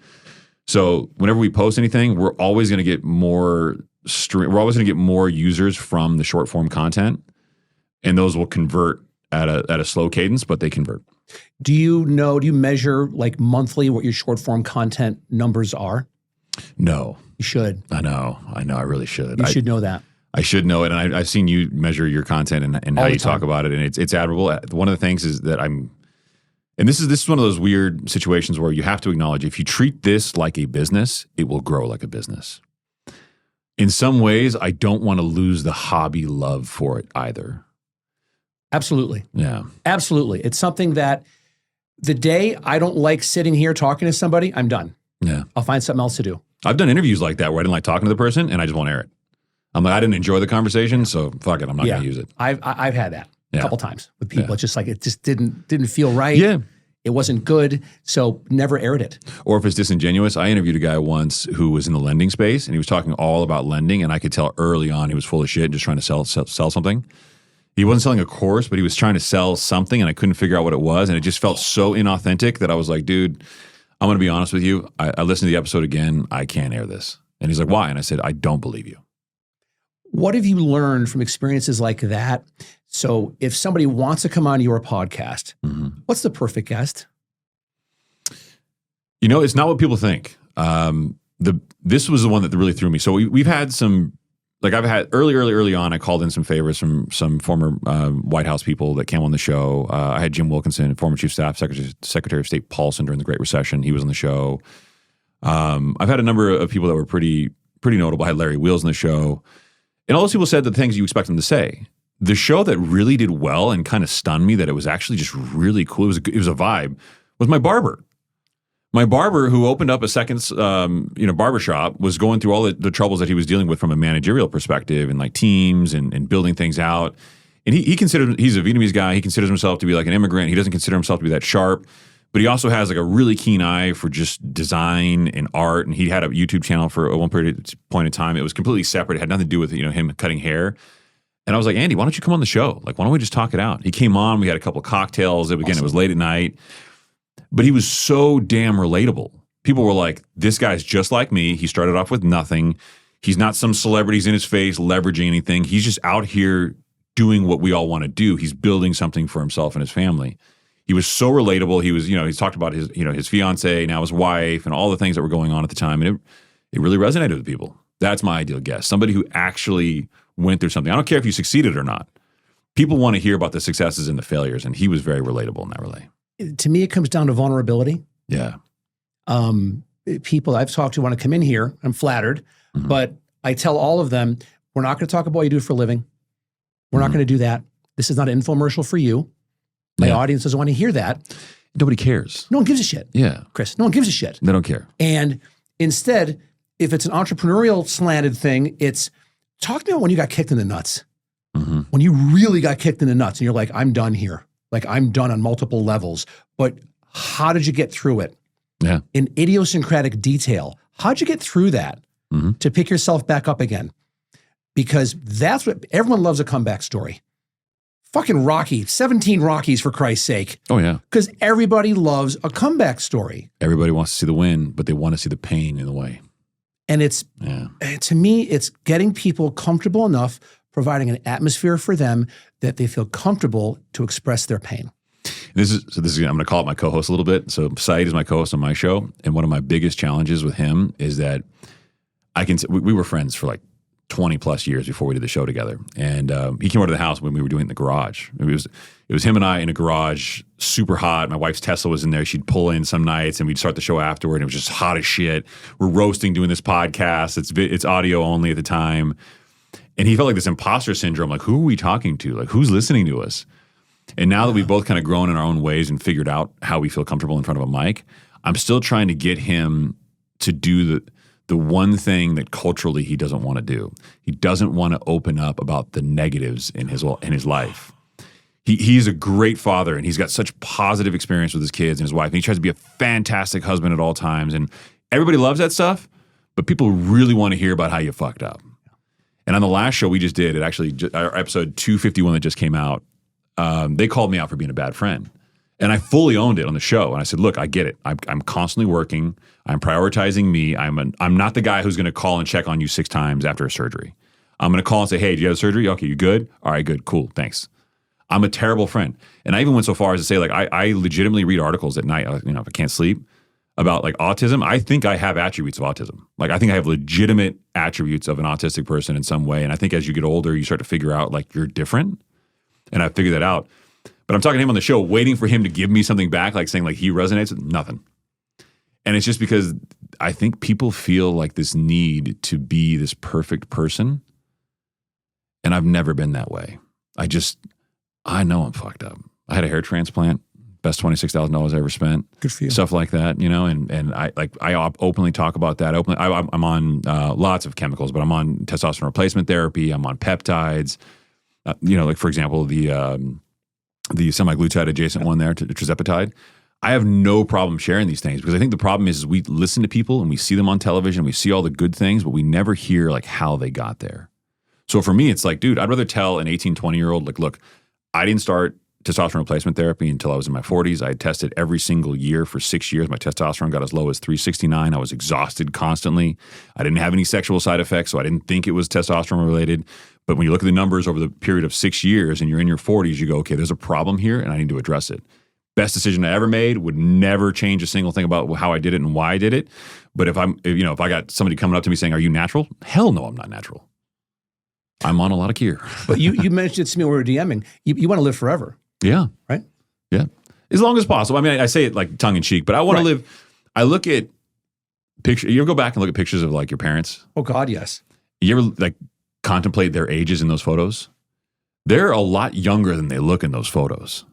So whenever we post anything, we're always going to get more we're always going to get more users from the short form content, and those will convert at a slow cadence, but they convert. Do you measure like monthly what your short form content numbers are? No. You should. I know. I really should. You should know that. I should know it. And I've seen you measure your content and how you talk about it. And it's admirable. One of the things is that and this is one of those weird situations where you have to acknowledge, if you treat this like a business, it will grow like a business. In some ways, I don't want to lose the hobby love for it either. Absolutely. Yeah. Absolutely. It's something that the day I don't like sitting here talking to somebody, I'm done. Yeah. I'll find something else to do. I've done interviews like that where I didn't like talking to the person and I just won't air it. I'm like, I didn't enjoy the conversation, so fuck it, I'm not going to use it. I've had that a couple times with people. Yeah. It's just like it just didn't feel right. Yeah. It wasn't good, so never aired it. Or if it's disingenuous, I interviewed a guy once who was in the lending space and he was talking all about lending, and I could tell early on he was full of shit and just trying to sell something. He wasn't selling a course, but he was trying to sell something, and I couldn't figure out what it was, and it just felt so inauthentic that I was like, dude, I'm going to be honest with you. I listened to the episode again. I can't air this. And he's like, why? And I said, I don't believe you. What have you learned from experiences like that? So if somebody wants to come on your podcast, what's the perfect guest? It's not what people think. This was the one that really threw me. So we've had some, like I've had early on, I called in some favors from some former White House people that came on the show. I had Jim Wilkinson, former Chief Staff Secretary of State Paulson during the Great Recession. He was on the show. I've had a number of people that were pretty notable. I had Larry Wheels on the show. And all those people said the things you expect them to say. The show that really did well and kind of stunned me that it was actually just really cool, it was a vibe, was my barber. My barber, who opened up a second barbershop, was going through all the troubles that he was dealing with from a managerial perspective and like teams and building things out. And he's a Vietnamese guy. He considers himself to be like an immigrant. He doesn't consider himself to be that sharp. But he also has like a really keen eye for just design and art. And he had a YouTube channel for one point in time. It was completely separate. It had nothing to do with him cutting hair. And I was like, Andy, why don't you come on the show? Like, why don't we just talk it out? He came on. We had a couple of cocktails. Again, It was late at night. But he was so damn relatable. People were like, this guy's just like me. He started off with nothing. He's not some celebrities in his face leveraging anything. He's just out here doing what we all want to do. He's building something for himself and his family. He was so relatable. He was, he's talked about his fiance, now his wife, and all the things that were going on at the time. And it really resonated with people. That's my ideal guest. Somebody who actually went through something. I don't care if you succeeded or not. People want to hear about the successes and the failures. And he was very relatable in that way. To me, it comes down to vulnerability. Yeah. People I've talked to want to come in here. I'm flattered. But I tell all of them, we're not going to talk about what you do for a living. We're not going to do that. This is not an infomercial for you. My audience doesn't want to hear that. Nobody cares. No one gives a shit. Yeah. Chris, no one gives a shit. They don't care. And instead, if it's an entrepreneurial slanted thing, it's talk to me about when you got kicked in the nuts. When you really got kicked in the nuts and you're like, I'm done here. Like I'm done on multiple levels. But how did you get through it? Yeah. In idiosyncratic detail. How'd you get through that to pick yourself back up again? Because that's what everyone loves, a comeback story. Fucking Rocky, 17 Rockies for Christ's sake. Oh, yeah. Because everybody loves a comeback story. Everybody wants to see the win, but they want to see the pain in the way. And to me, it's getting people comfortable enough, providing an atmosphere for them that they feel comfortable to express their pain. I'm going to call it my co-host a little bit. So Saeed is my co-host on my show. And one of my biggest challenges with him is that we were friends for like 20 plus years before we did the show together. And he came over to the house when we were doing it in the garage. It was him and I in a garage, super hot. My wife's Tesla was in there. She'd pull in some nights and we'd start the show afterward. And it was just hot as shit. We're roasting doing this podcast. It's audio only at the time. And he felt like this imposter syndrome. Like, who are we talking to? Like, who's listening to us? And now that we've both kind of grown in our own ways and figured out how we feel comfortable in front of a mic, I'm still trying to get him to do the one thing that culturally he doesn't want to do. He doesn't want to open up about the negatives in his life. He's a great father, and he's got such positive experience with his kids and his wife. And he tries to be a fantastic husband at all times. And everybody loves that stuff, but people really want to hear about how you fucked up. And on the last show we just did, it actually, our episode 251 that just came out, they called me out for being a bad friend. And I fully owned it on the show. And I said, look, I get it. I'm constantly working. I'm prioritizing me. I'm not the guy who's going to call and check on you 6 times after a surgery. I'm going to call and say, hey, do you have surgery? Okay, you good? All right, good, cool, thanks. I'm a terrible friend. And I even went so far as to say, like, I legitimately read articles at night, if I can't sleep, about like autism. I think I have attributes of autism. Like, I think I have legitimate attributes of an autistic person in some way. And I think as you get older, you start to figure out like you're different. And I figured that out. But I'm talking to him on the show, waiting for him to give me something back, like saying like he resonates with nothing. And it's just because I think people feel like this need to be this perfect person. And I've never been that way. I know I'm fucked up. I had a hair transplant, best $26,000 I ever spent. Good for you. Stuff like that, and I openly talk about that. I'm on lots of chemicals, but I'm on testosterone replacement therapy. I'm on peptides. Like for example, the semaglutide adjacent one there, tirzepatide. I have no problem sharing these things because I think the problem is we listen to people and we see them on television, we see all the good things, but we never hear like how they got there. So for me, it's like, dude, I'd rather tell an 18, 20-year-old, like, look, I didn't start testosterone replacement therapy until I was in my 40s. I had tested every single year for 6 years. My testosterone got as low as 369. I was exhausted constantly. I didn't have any sexual side effects, so I didn't think it was testosterone related. But when you look at the numbers over the period of 6 years and you're in your 40s, you go, okay, there's a problem here and I need to address it. Best decision I ever made, would never change a single thing about how I did it and why I did it. But if I got somebody coming up to me saying, are you natural? Hell no, I'm not natural. I'm on a lot of gear. But you mentioned it to me when we were DMing. You want to live forever. Yeah. Right? Yeah. As long as possible. I mean, I say it like tongue in cheek, but I want to live. I look at pictures. You ever go back and look at pictures of like your parents? Oh God, yes. You ever like contemplate their ages in those photos? They're a lot younger than they look in those photos.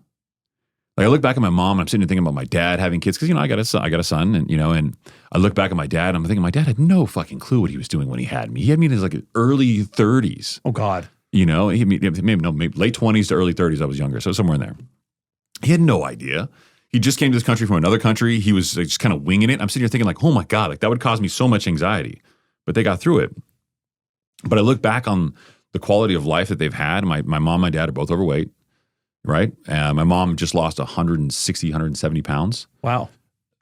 Like I look back at my mom and I'm sitting there thinking about my dad having kids because, I got a son and I look back at my dad and I'm thinking my dad had no fucking clue what he was doing when he had me. He had me in his like early 30s. Oh God. He maybe late 20s to early 30s. I was younger. So somewhere in there. He had no idea. He just came to this country from another country. He was like, just kind of winging it. I'm sitting here thinking like, oh my God, like that would cause me so much anxiety, but they got through it. But I look back on the quality of life that they've had. My mom and my dad are both overweight. Right. My mom just lost 160, 170 pounds. Wow.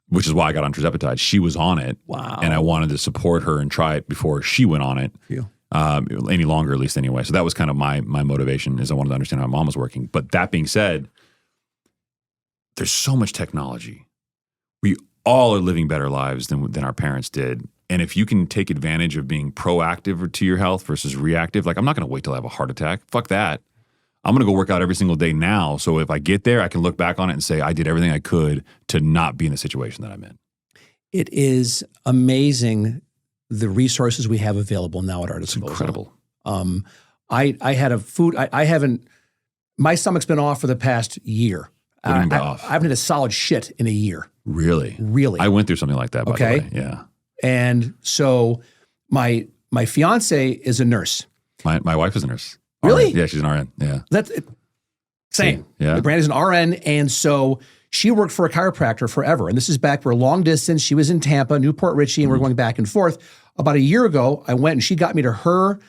Which is why I got on tirzepatide. She was on it. Wow. And I wanted to support her and try it before she went on it. Yeah. Any longer, at least anyway. So that was kind of my motivation is I wanted to understand how my mom was working. But that being said, there's so much technology. We all are living better lives than our parents did. And if you can take advantage of being proactive to your health versus reactive, like I'm not going to wait till I have a heart attack. Fuck that. I'm going to go work out every single day now. So if I get there, I can look back on it and say, I did everything I could to not be in the situation that I'm in. It is amazing the resources we have available now at our disposal. It's incredible. I had a food, I haven't, my stomach's been off for the past year. What do you mean by off? I haven't had a solid shit in a year. Really? Really. I went through something like that, by the way. Yeah. And so my fiance is a nurse. My wife is a nurse. Really? RN. Yeah, she's an RN. Yeah. That's it. Same. Yeah. Brand is an RN. And so she worked for a chiropractor forever. And this is back, we're long distance. She was in Tampa, Newport Richie, and we're going back and forth. About a year ago, I went and she got me to her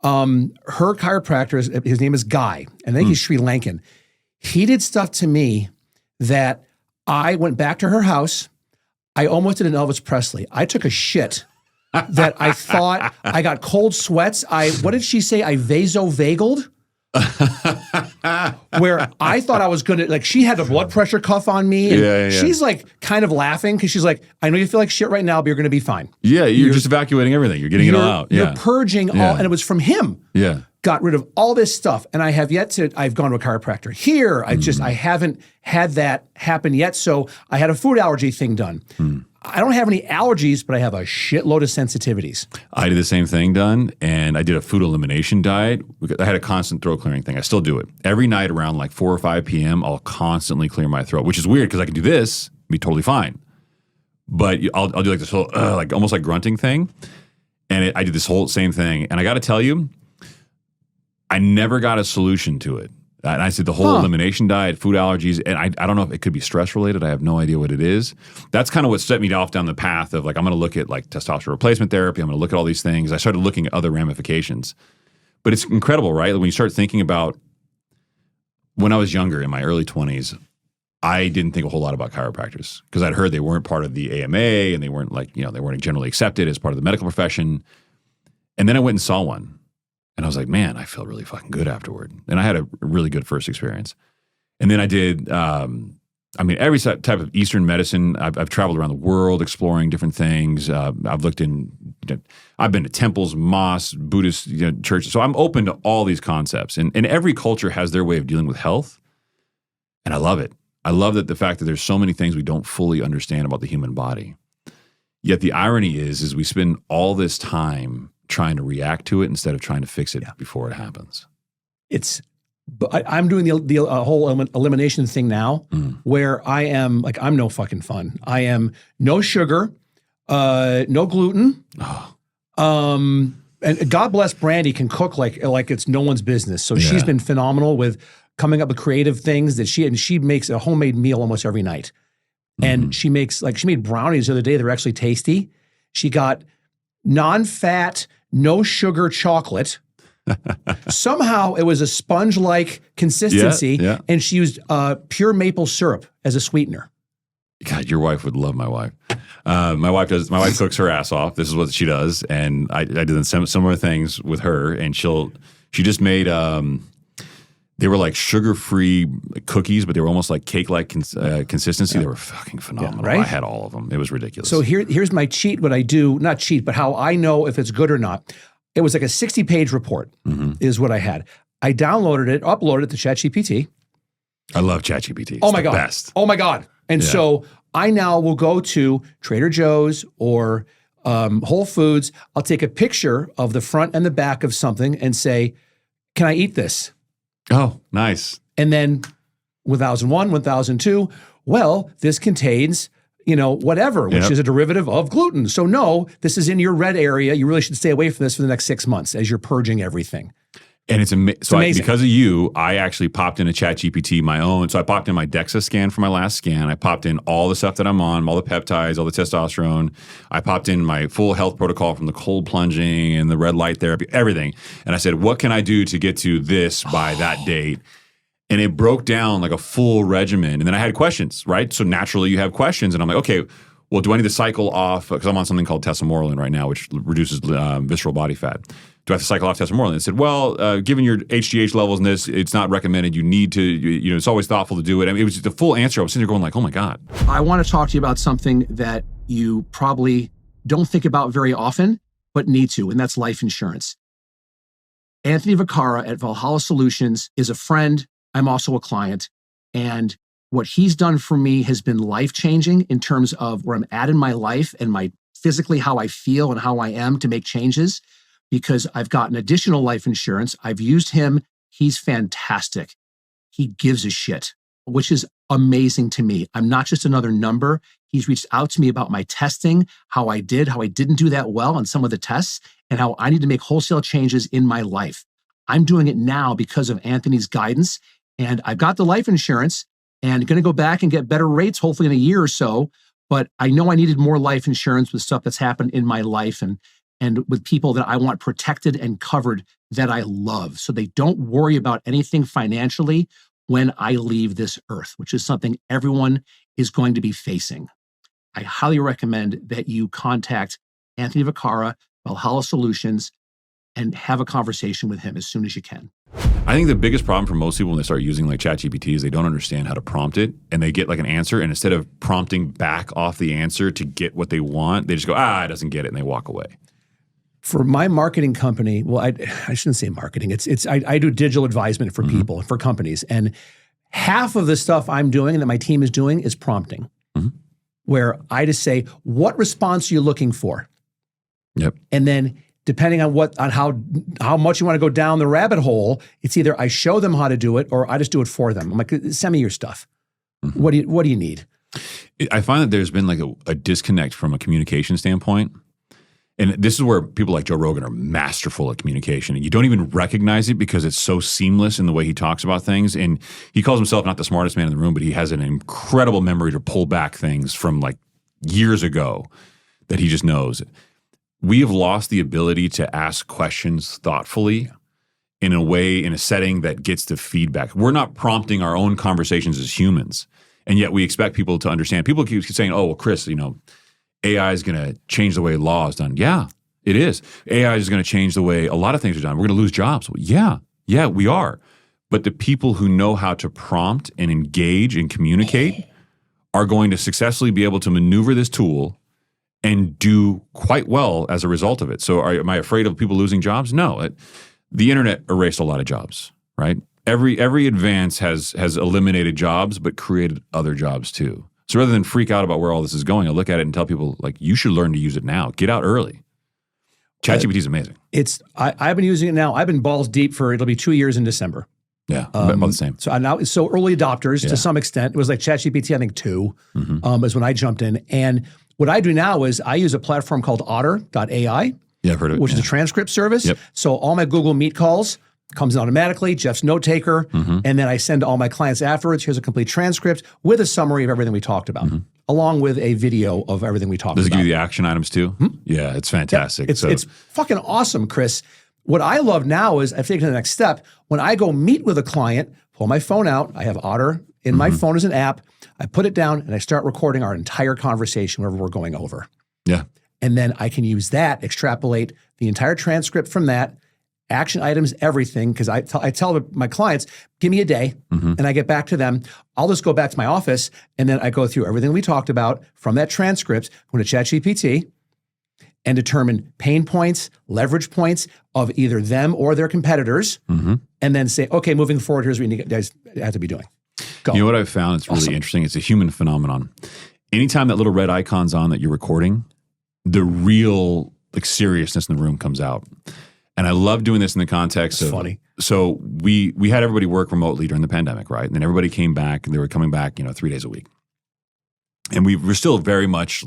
chiropractor. His name is Guy. And I think he's Sri Lankan. He did stuff to me that I went back to her house. I almost did an Elvis Presley. I took a shit that I thought I got cold sweats. What did she say? I vasovagaled. Where I thought I was going to, like, she had a blood pressure cuff on me. And she's like kind of laughing because she's like, I know you feel like shit right now, but you're going to be fine. Yeah, you're just evacuating everything. You're getting it all out. You're purging all, and it was from him. Yeah. Got rid of all this stuff. And I have yet to, I've gone to a chiropractor here. I haven't had that happen yet. So I had a food allergy thing done. I don't have any allergies, but I have a shitload of sensitivities. I did the same thing done, and I did a food elimination diet. I had a constant throat clearing thing. I still do it. Every night around like 4 or 5 p.m., I'll constantly clear my throat, which is weird because I can do this, be totally fine. But I'll do like this whole, like almost like grunting thing. And I did this whole same thing. And I got to tell you, I never got a solution to it. And I said the whole elimination diet, food allergies, and I don't know if it could be stress related. I have no idea what it is. That's kind of what set me off down the path of like, I'm going to look at like testosterone replacement therapy. I'm going to look at all these things. I started looking at other ramifications. But it's incredible, right? When you start thinking about when I was younger in my early 20s, I didn't think a whole lot about chiropractors because I'd heard they weren't part of the AMA and they weren't like, they weren't generally accepted as part of the medical profession. And then I went and saw one. And I was like, man, I feel really fucking good afterward. And I had a really good first experience. And then I did, every type of Eastern medicine. I've traveled around the world exploring different things. I've looked in, I've been to temples, mosques, Buddhist churches. So I'm open to all these concepts. And every culture has their way of dealing with health. And I love it. I love that the fact that there's so many things we don't fully understand about the human body. Yet the irony is we spend all this time trying to react to it instead of trying to fix it before it happens. I'm doing the whole elimination thing now where I am like, I'm no fucking fun. I am no sugar, no gluten. And God bless Brandy can cook like it's no one's business. So she's been phenomenal with coming up with creative things that she makes a homemade meal almost every night. And she made brownies the other day that were actually tasty. She got non-fat, no sugar chocolate. Somehow it was a sponge-like consistency, and she used pure maple syrup as a sweetener. God, your wife would love my wife. My wife cooks her ass off. This is what she does, and I did similar things with her. And she just made they were like sugar-free cookies, but they were almost like cake-like consistency. They were fucking phenomenal. Right? I had all of them. It was ridiculous. So here's my cheat. What I do, not cheat, but how I know if it's good or not. It was like a 60-page report is what I had. I downloaded it, uploaded it to ChatGPT. I love ChatGPT. Oh my God. Best. Oh my God. And so I now will go to Trader Joe's or Whole Foods. I'll take a picture of the front and the back of something and say, can I eat this? Oh, nice. And then 1001, 1002, well, this contains, whatever, which is a derivative of gluten. So no, this is in your red area. You really should stay away from this for the next 6 months as you're purging everything. And it's amazing. Because of you, I actually popped in a ChatGPT my own. So I popped in my DEXA scan for my last scan. I popped in all the stuff that I'm on, all the peptides, all the testosterone. I popped in my full health protocol from the cold plunging and the red light therapy, everything. And I said, what can I do to get to this by that date? And it broke down like a full regimen. And then I had questions, right? So naturally you have questions. And I'm like, okay, well, do I need to cycle off? Because I'm on something called tesamorelin right now, which reduces visceral body fat. Do I have to cycle off tesamorelin? It said, well, given your HGH levels in this, it's not recommended. You need to, it's always thoughtful to do it. I mean, it was the full answer. I was sitting there going like, oh my God. I want to talk to you about something that you probably don't think about very often, but need to, and that's life insurance. Anthony Vaccaro at Valhalla Solutions is a friend. I'm also a client. And what he's done for me has been life-changing in terms of where I'm at in my life and my physically how I feel and how I am to make changes, because I've gotten additional life insurance. I've used him. He's fantastic. He gives a shit, which is amazing to me. I'm not just another number. He's reached out to me about my testing, how I didn't do that well on some of the tests, and how I need to make wholesale changes in my life. I'm doing it now because of Anthony's guidance, and I've got the life insurance and going to go back and get better rates, hopefully in a year or so. But I know I needed more life insurance with stuff that's happened in my life and with people that I want protected and covered that I love. So they don't worry about anything financially when I leave this earth, which is something everyone is going to be facing. I highly recommend that you contact Anthony Vaccaro, Valhalla Solutions, and have a conversation with him as soon as you can. I think the biggest problem for most people when they start using like ChatGPT is they don't understand how to prompt it, and they get like an answer, and instead of prompting back off the answer to get what they want, they just go, it doesn't get it, and they walk away. For my marketing company, well, I shouldn't say marketing. I do digital advisement for people, for companies, and half of the stuff I'm doing and that my team is doing is prompting, where I just say, what response are you looking for? Yep. And then depending on how much you want to go down the rabbit hole, it's either I show them how to do it or I just do it for them. I'm like, send me your stuff. What do you need? I find that there's been like a disconnect from a communication standpoint. And this is where people like Joe Rogan are masterful at communication. And you don't even recognize it because it's so seamless in the way he talks about things. And he calls himself not the smartest man in the room, but he has an incredible memory to pull back things from like years ago that he just knows. We have lost the ability to ask questions thoughtfully in a way, in a setting that gets to feedback. We're not prompting our own conversations as humans. And yet we expect people to understand. People keep saying, oh, well, Chris, AI is going to change the way law is done. Yeah, it is. AI is going to change the way a lot of things are done. We're going to lose jobs. Well, yeah, we are. But the people who know how to prompt and engage and communicate are going to successfully be able to maneuver this tool and do quite well as a result of it. So am I afraid of people losing jobs? No. The internet erased a lot of jobs, right? Every advance has eliminated jobs, but created other jobs too. So rather than freak out about where all this is going, I look at it and tell people, like, you should learn to use it now. Get out early. ChatGPT is amazing. I've been using it now. I've been balls deep it'll be 2 years in December. Yeah, about the same. So early adopters to some extent. It was like ChatGPT, I think 2 is when I jumped in. And what I do now is I use a platform called otter.ai, I've heard of it. Which is a transcript service. Yep. So all my Google Meet calls comes in automatically. Jeff's note taker. And then I send to all my clients afterwards, here's a complete transcript with a summary of everything we talked about, along with a video of everything we talked about. Does it give you the action items too? Yeah, it's fantastic. Yeah, it's fucking awesome, Chris. What I love now is I've taken the next step. When I go meet with a client, pull my phone out. I have Otter in my phone as an app. I put it down and I start recording our entire conversation wherever we're going over. Yeah. And then I can use that, extrapolate the entire transcript from that, action items, everything, because I tell my clients, give me a day, and I get back to them. I'll just go back to my office, and then I go through everything we talked about from that transcript, go to ChatGPT, and determine pain points, leverage points of either them or their competitors, and then say, okay, moving forward, here's what you guys have to be doing. Go. You know what I've found that's really interesting? It's a human phenomenon. Anytime that little red icon's on that you're recording, the real seriousness in the room comes out. And I love doing this in the context of, funny. So we had everybody work remotely during the pandemic, right? And then everybody came back and they were coming back, 3 days a week. And we're still very much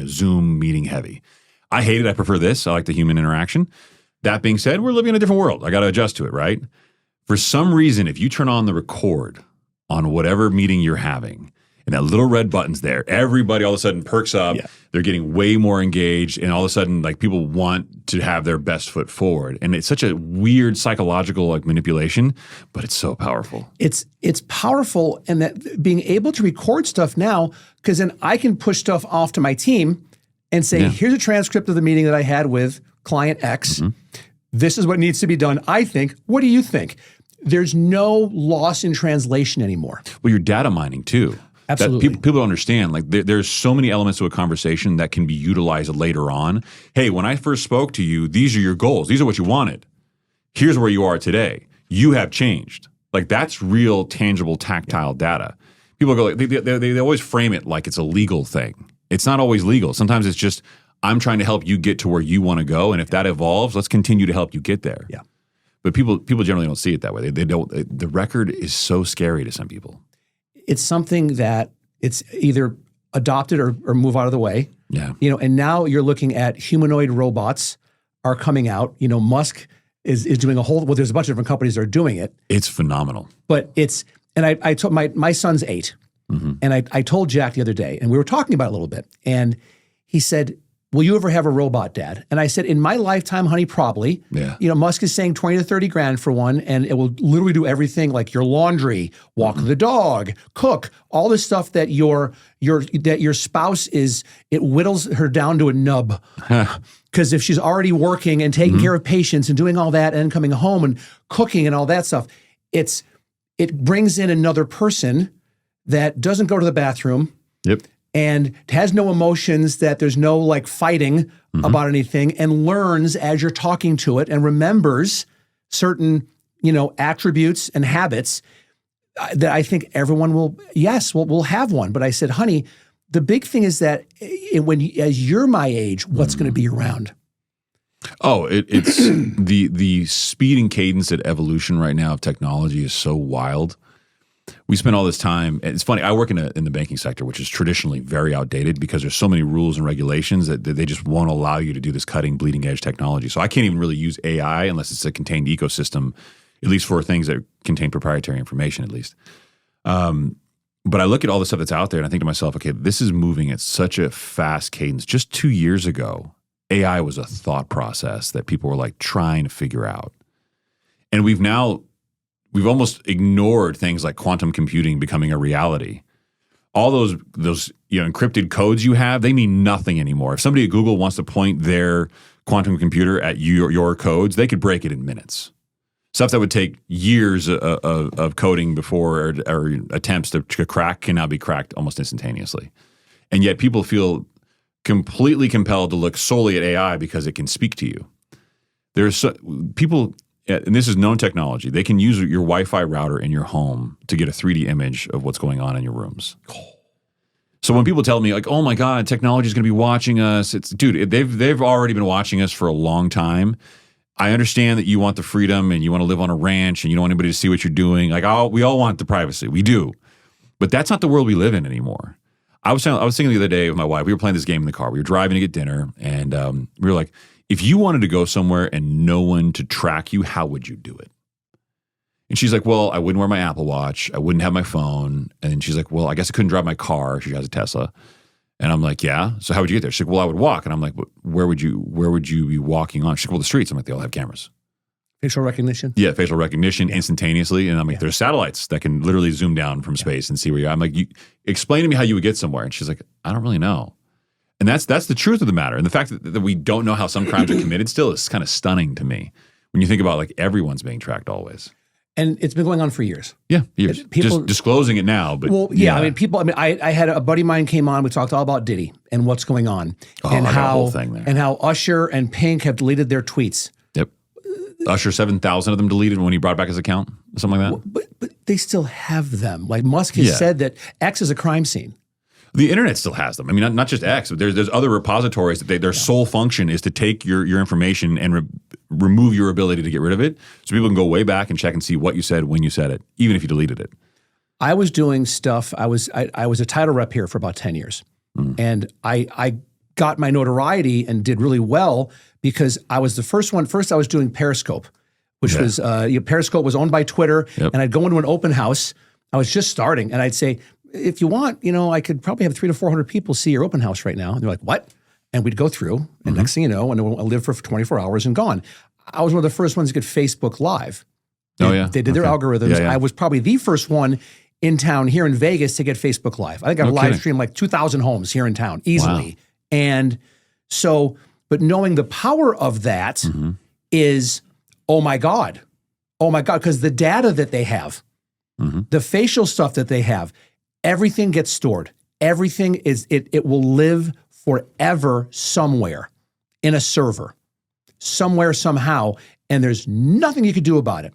Zoom meeting heavy. I hate it. I prefer this. I like the human interaction. That being said, we're living in a different world. I got to adjust to it, right? For some reason, if you turn on the record on whatever meeting you're having, and that little red button's there, everybody all of a sudden perks up. Yeah. They're getting way more engaged, and all of a sudden, people want to have their best foot forward. And it's such a weird psychological manipulation, but it's so powerful. It's powerful, and that being able to record stuff now, because then I can push stuff off to my team and say, here's a transcript of the meeting that I had with client X. This is what needs to be done, I think. What do you think? There's no loss in translation anymore. Well, you're data mining too. Absolutely. That people don't understand. There's so many elements to a conversation that can be utilized later on. Hey, when I first spoke to you, these are your goals. These are what you wanted. Here's where you are today. You have changed. That's real, tangible, tactile data. People go, they always frame it like it's a legal thing. It's not always legal. Sometimes it's just, I'm trying to help you get to where you want to go. And if that evolves, let's continue to help you get there. Yeah. But people generally don't see it that way. They don't. The record is so scary to some people. It's something that it's either adopted or move out of the way. Yeah. And now you're looking at humanoid robots are coming out. Musk is doing there's a bunch of different companies that are doing it. It's phenomenal. But I told my son's 8. And I told Jack the other day, and we were talking about it a little bit, and he said, will you ever have a robot, Dad? And I said, in my lifetime, honey, probably. Yeah. Musk is saying 20 to 30 grand for one, and it will literally do everything like your laundry, walk the dog, cook, all the stuff that your spouse it whittles her down to a nub. Because if she's already working and taking care of patients and doing all that and coming home and cooking and all that stuff, it brings in another person that doesn't go to the bathroom. Yep. And has no emotions, that there's no fighting about anything, and learns as you're talking to it and remembers certain, attributes and habits that I think everyone will have one. But I said, honey, the big thing is that as you're my age, what's going to be around? Oh, it's the speed and cadence at evolution right now of technology is so wild. we spend all this time. It's funny. I work in the banking sector, which is traditionally very outdated because there's so many rules and regulations that they just won't allow you to do this cutting, bleeding edge technology. So I can't even really use AI unless it's a contained ecosystem, at least for things that contain proprietary information, at least. But I look at all the stuff that's out there and I think to myself, okay, this is moving at such a fast cadence. Just 2 years ago, AI was a thought process that people were like trying to figure out. And we've almost ignored things like quantum computing becoming a reality. All those encrypted codes you have, they mean nothing anymore. If somebody at Google wants to point their quantum computer at your codes, they could break it in minutes. Stuff that would take years of coding before or attempts to crack can now be cracked almost instantaneously. And yet people feel completely compelled to look solely at AI because it can speak to you. People, and this is known technology, they can use your Wi-Fi router in your home to get a 3D image of what's going on in your rooms. So when people tell me like, oh my God, technology is going to be watching us, they've already been watching us for a long time. I understand that you want the freedom and you want to live on a ranch and you don't want anybody to see what you're doing. Like, we all want the privacy. We do. But that's not the world we live in anymore. I was thinking the other day with my wife, we were playing this game in the car. We were driving to get dinner and we were like, if you wanted to go somewhere and no one to track you, how would you do it? And she's like, well, I wouldn't wear my Apple Watch. I wouldn't have my phone. And then she's like, well, I guess I couldn't drive my car. She has a Tesla. And I'm like, yeah. So how would you get there? She's like, well, I would walk. And I'm like, where would you be walking on? She's like, well, the streets. I'm like, they all have cameras. Facial recognition? Yeah, facial recognition instantaneously. And I'm like, there's satellites that can literally zoom down from space and see where you are. I'm like, explain to me how you would get somewhere. And she's like, I don't really know. And that's the truth of the matter. And the fact that we don't know how some crimes are committed still is kind of stunning to me when you think about like everyone's being tracked always. And it's been going on for years. Yeah, years. People, just disclosing it now. But well, yeah. I had a buddy of mine came on. We talked all about Diddy and what's going on, and how Usher and Pink have deleted their tweets. Yep. Usher 7,000 of them deleted when he brought back his account, something like that. But they still have them. Like Musk has said that X is a crime scene. The internet still has them. I mean, not just X, but there's other repositories that their sole function is to take your information and remove your ability to get rid of it. So people can go way back and check and see what you said, when you said it, even if you deleted it. I was doing stuff. I was a title rep here for about 10 years. And I got my notoriety and did really well because I was the first one. First, I was doing Periscope, which was Periscope was owned by Twitter. Yep. And I'd go into an open house. I was just starting and I'd say, if you want, I could probably have 300 to 400 people see your open house right now. And they're like, what? And we'd go through, and next thing you know, and I lived for 24 hours and gone. I was one of the first ones to get Facebook Live. They did their algorithms. I was probably the first one in town here in Vegas to get Facebook Live. I think I live streamed like 2,000 homes here in town easily. Wow. And so, but knowing the power of that is, oh my God, because the data that they have, the facial stuff that they have, everything gets stored. Everything it will live forever somewhere in a server, somewhere, somehow, and there's nothing you could do about it.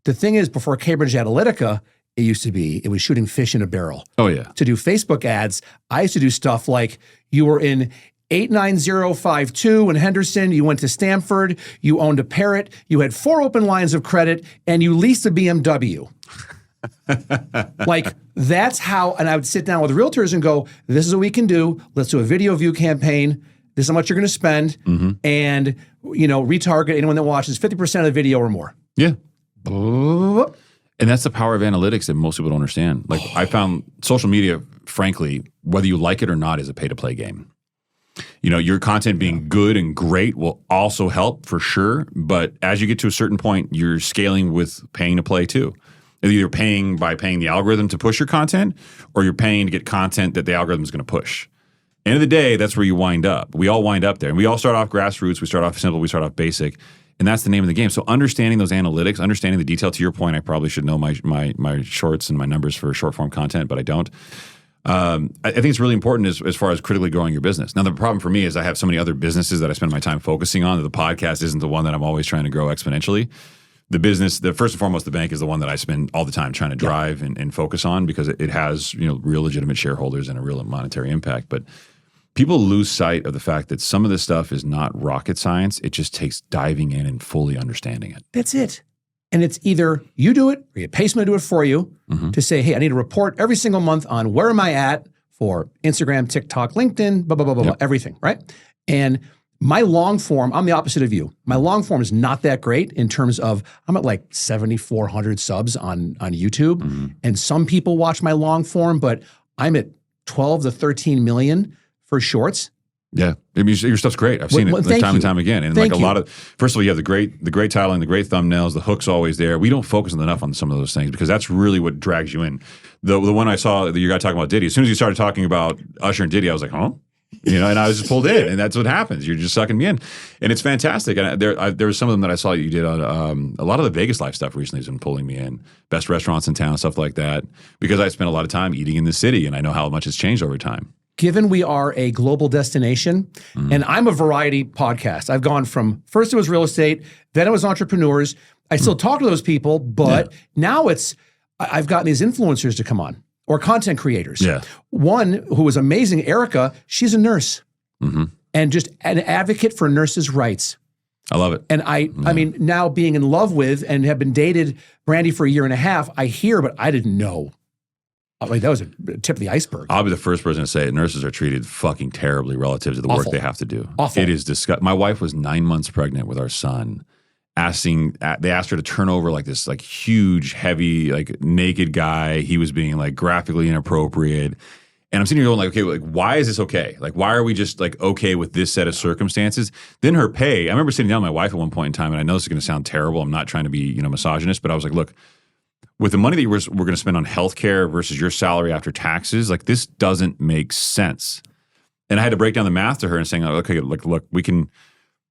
The thing is, before Cambridge Analytica, it was shooting fish in a barrel. Oh, yeah. To do Facebook ads, I used to do stuff like you were in 89052 in Henderson, you went to Stanford, you owned a Parrot, you had 4 open lines of credit, and you leased a BMW. Like that's how, and I would sit down with realtors and go, this is what we can do. Let's do a video view campaign. This is how much you're going to spend and, retarget anyone that watches 50% of the video or more. Yeah. And that's the power of analytics that most people don't understand. Like I found social media, frankly, whether you like it or not, is a pay to play game. Your content being good and great will also help for sure. But as you get to a certain point, you're scaling with paying to play too. Either paying by paying the algorithm to push your content or you're paying to get content that the algorithm is going to push. End of the day, that's where you wind up. We all wind up there. And we all start off grassroots. We start off simple. We start off basic. And that's the name of the game. So understanding those analytics, understanding the detail, to your point, I probably should know my shorts and my numbers for short form content, but I don't. I think it's really important as far as critically growing your business. Now, the problem for me is I have so many other businesses that I spend my time focusing on that the podcast isn't the one that I'm always trying to grow exponentially. The business, first and foremost, the bank is the one that I spend all the time trying to drive and focus on because it has real legitimate shareholders and a real monetary impact. But people lose sight of the fact that some of this stuff is not rocket science. It just takes diving in and fully understanding it. That's it. And it's either you do it or you pay someone to do it for you to say, hey, I need a report every single month on where am I at for Instagram, TikTok, LinkedIn, blah, blah, blah, blah, blah, everything, right? And my long form, I'm the opposite of you. My long form is not that great in terms of, I'm at like 7,400 subs on YouTube. And some people watch my long form, but I'm at 12 to 13 million for shorts. Yeah, I mean, your stuff's great. I've seen it time and time again. And like a lot of, first of all, you have the great titling, the great thumbnails, the hook's always there. We don't focus enough on some of those things because that's really what drags you in. The one I saw that you got talking about Diddy, as soon as you started talking about Usher and Diddy, I was like, huh? And I was just pulled in, and that's what happens. You're just sucking me in, and it's fantastic. And there was some of them that I saw you did on a lot of the Vegas life stuff recently has been pulling me in. Best restaurants in town, stuff like that, because I spent a lot of time eating in the city, and I know how much it's changed over time. Given we are a global destination, and I'm a variety podcast. I've gone from, first it was real estate, then it was entrepreneurs. I still talk to those people, but now I've gotten these influencers to come on, or content creators. Yeah. One who was amazing, Erica, she's a nurse and just an advocate for nurses' rights. I love it. And I mean, now being in love with and have been dated Brandy for a year and a half, I hear, but I didn't know. Like that was a tip of the iceberg. I'll be the first person to say it. Nurses are treated fucking terribly relative to the work they have to do. Awful. It is disgusting. My wife was 9 months pregnant with our son. They asked her to turn over like this like huge, heavy, like naked guy. He was being like graphically inappropriate. And I'm sitting here going like, okay, like why is this okay? Like why are we just like okay with this set of circumstances? Then her pay. I remember sitting down with my wife at one point in time, and I know this is going to sound terrible. I'm not trying to be misogynist, but I was like, look, with the money that we're going to spend on healthcare versus your salary after taxes, like this doesn't make sense. And I had to break down the math to her and saying, okay, look, we can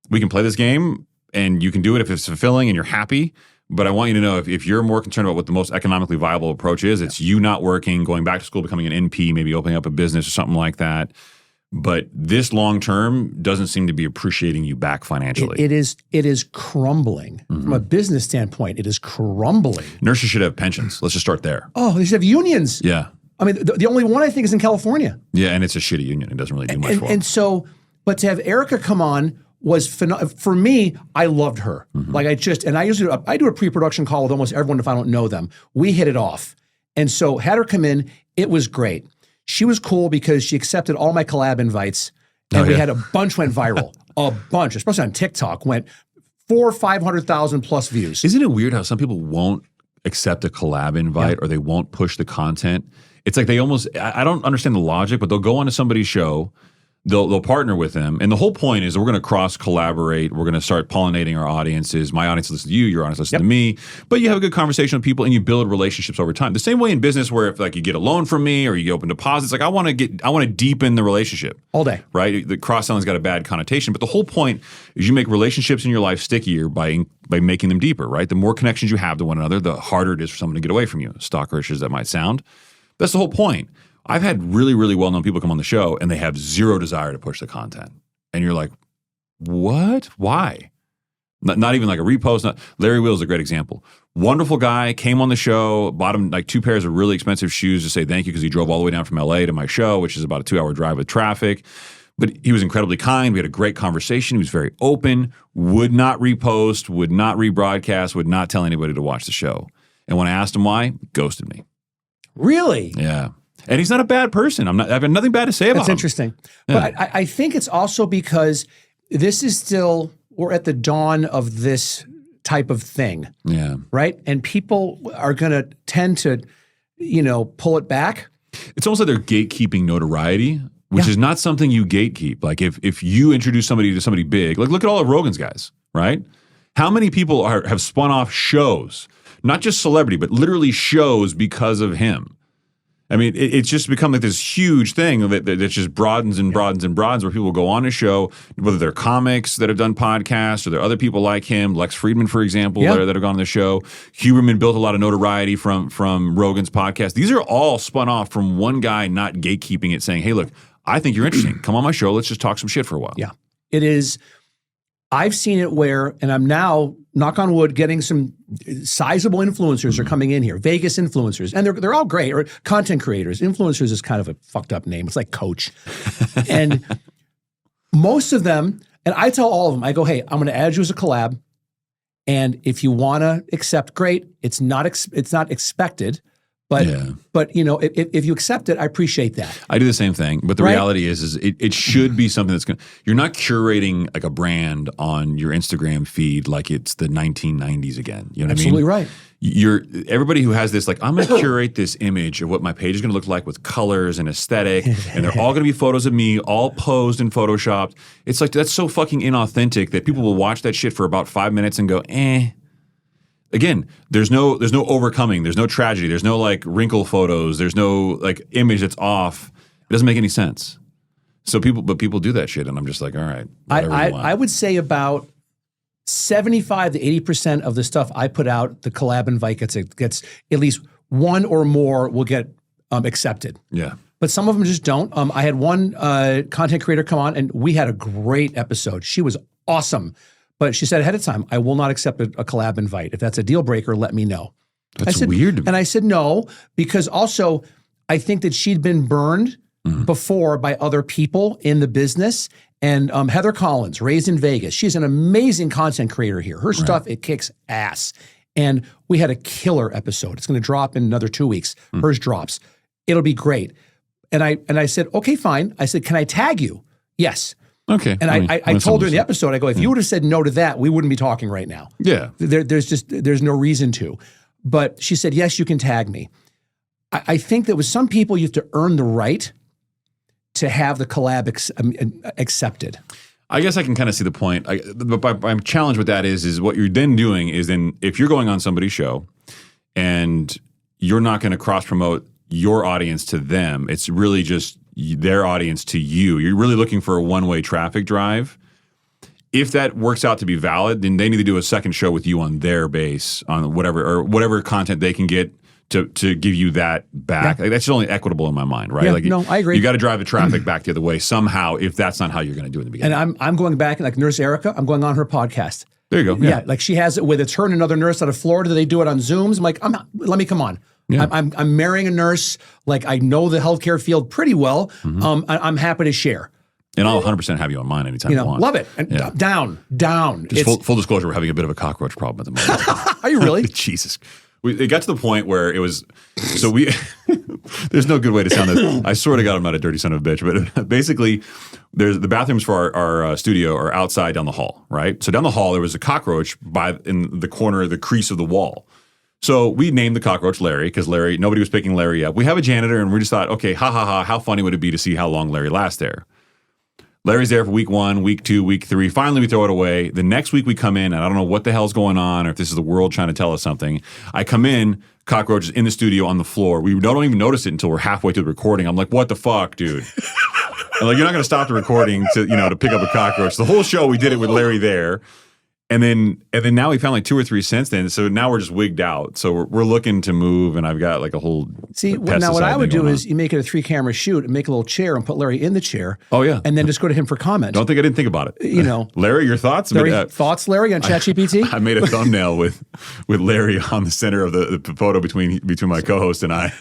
play this game and you can do it if it's fulfilling and you're happy. But I want you to know if you're more concerned about what the most economically viable approach is, it's you not working, going back to school, becoming an NP, maybe opening up a business or something like that. But this long term doesn't seem to be appreciating you back financially. It is crumbling. From a business standpoint, it is crumbling. Nurses should have pensions. Let's just start there. Oh, they should have unions. Yeah. I mean, the only one I think is in California. Yeah, and it's a shitty union. It doesn't really do much for them. And so, but to have Erica come on was for me, I loved her. Like I do a pre-production call with almost everyone if I don't know them. We hit it off. And so had her come in, it was great. She was cool because she accepted all my collab invites, and we had a bunch went viral. A bunch, especially on TikTok, went 500,000 plus views. Isn't it weird how some people won't accept a collab invite or they won't push the content? It's like they almost, I don't understand the logic, but they'll go onto somebody's show, they'll partner with them, and the whole point is that we're going to cross collaborate. We're going to start pollinating our audiences. My audience listens to you, your audience listens to me. But you have a good conversation with people, and you build relationships over time. The same way in business, where if like you get a loan from me or you open deposits, like I want to deepen the relationship all day. Right? The cross selling's got a bad connotation, but the whole point is you make relationships in your life stickier by making them deeper. Right? The more connections you have to one another, the harder it is for someone to get away from you. Stalkerish as that might sound, that's the whole point. I've had really, really well-known people come on the show and they have zero desire to push the content. And you're like, what? Why? Not even like a repost. Larry Wheel's a great example. Wonderful guy, came on the show, bought him like 2 pairs of really expensive shoes to say thank you because he drove all the way down from LA to my show, which is about a 2-hour drive with traffic. But he was incredibly kind. We had a great conversation. He was very open, would not repost, would not rebroadcast, would not tell anybody to watch the show. And when I asked him why, ghosted me. Really? Yeah. And he's not a bad person. I have nothing bad to say about him. That's interesting. Yeah. But I think it's also because this is still, we're at the dawn of this type of thing. Yeah. Right? And people are going to tend to, pull it back. It's almost like they're gatekeeping notoriety, which is not something you gatekeep. Like if you introduce somebody to somebody big, like look at all of Rogan's guys, right? How many people have spun off shows, not just celebrity, but literally shows because of him? I mean, it's just become like this huge thing that just broadens and broadens and broadens, where people go on a show, whether they're comics that have done podcasts or there are other people like him, Lex Friedman, for example, that have gone on the show. Huberman built a lot of notoriety from Rogan's podcast. These are all spun off from one guy not gatekeeping it, saying, hey, look, I think you're interesting. Come on my show. Let's just talk some shit for a while. Yeah, it is. I've seen it where, and I'm now, knock on wood, getting some sizable influencers are coming in here, Vegas influencers, and they're all great, or content creators. Influencers is kind of a fucked up name. It's like coach. And most of them, and I tell all of them, I go, hey, I'm going to add you as a collab, And if you want to accept, great. It's not expected. But if you accept it, I appreciate that. I do the same thing. But the reality is it should be something that's you're not curating like a brand on your Instagram feed like it's the 1990s again. You know what I mean? Absolutely right. Everybody who has this, like, I'm going to curate this image of what my page is going to look like with colors and aesthetic, and they're all going to be photos of me, all posed and photoshopped. It's like, that's so fucking inauthentic that people will watch that shit for about 5 minutes and go, eh. Again, there's no overcoming. There's no tragedy. There's no like wrinkle photos. There's no like image that's off. It doesn't make any sense. So people do that shit, and I'm just like, all right. I would say about 75 to 80% of the stuff I put out, the collab invite gets at least one or more will get accepted. Yeah. But some of them just don't. I had one content creator come on, and we had a great episode. She was awesome. But she said ahead of time, I will not accept a collab invite. If that's a deal breaker, let me know. That's weird to me. And I said no, because also I think that she'd been burned before by other people in the business. And Heather Collins, raised in Vegas, she's an amazing content creator here. Her stuff, it kicks ass. And we had a killer episode. It's going to drop in another 2 weeks. Hers drops. It'll be great. And I said, okay, fine. I said, can I tag you? Yes. Okay. And I told her in the episode, I go, if you would have said no to that, we wouldn't be talking right now. Yeah. There's no reason to. But she said, yes, you can tag me. I think that with some people, you have to earn the right to have the collab accepted. I guess I can kind of see the point. But my challenge with that is what you're then doing is then if you're going on somebody's show and you're not going to cross-promote your audience to them, it's really just their audience to you. You're really looking for a one-way traffic drive. If that works out to be valid, then they need to do a second show with you on their base, on whatever content they can get to give you that back. Yeah. Like, that's only equitable in my mind, right? Yeah, no, I agree. You got to drive the traffic back the other way somehow if that's not how you're going to do it in the beginning. And I'm going back, like Nurse Erica, I'm going on her podcast. There you go. Yeah, like she has it with, it's her and another nurse out of Florida. They do it on Zooms. I'm like, let me come on. Yeah. I'm marrying a nurse. Like, I know the healthcare field pretty well. I'm happy to share. And I'll 100% have you on mine anytime you want. Love it. And down. Just full disclosure, we're having a bit of a cockroach problem at the moment. Are you really? Jesus. It got to the point where it was, so we, there's no good way to sound this. I swear to God, I'm not a dirty son of a bitch, but basically, the bathrooms for our studio are outside down the hall, right? So down the hall, there was a cockroach in the corner, the crease of the wall. So we named the cockroach Larry because nobody was picking Larry up. We have a janitor, and we just thought, okay, how funny would it be to see how long Larry lasts there? Larry's there for week 1, week 2, week 3. Finally, we throw it away. The next week we come in, and I don't know what the hell's going on or if this is the world trying to tell us something. I come in, cockroach is in the studio on the floor. We don't even notice it until we're halfway through the recording. I'm like, what the fuck, dude? And like, you're not going to stop the recording to pick up a cockroach. The whole show, we did it with Larry there. And then now we found like 2 or 3 since then. So now we're just wigged out. So we're looking to move, and I've got like a whole now what I would do is you make it a 3-camera shoot and make a little chair and put Larry in the chair. Oh yeah, and then just go to him for comment. I didn't think about it. Larry, your thoughts? Thoughts, Larry, on ChatGPT? I made a thumbnail with Larry on the center of the photo between my co-host and I,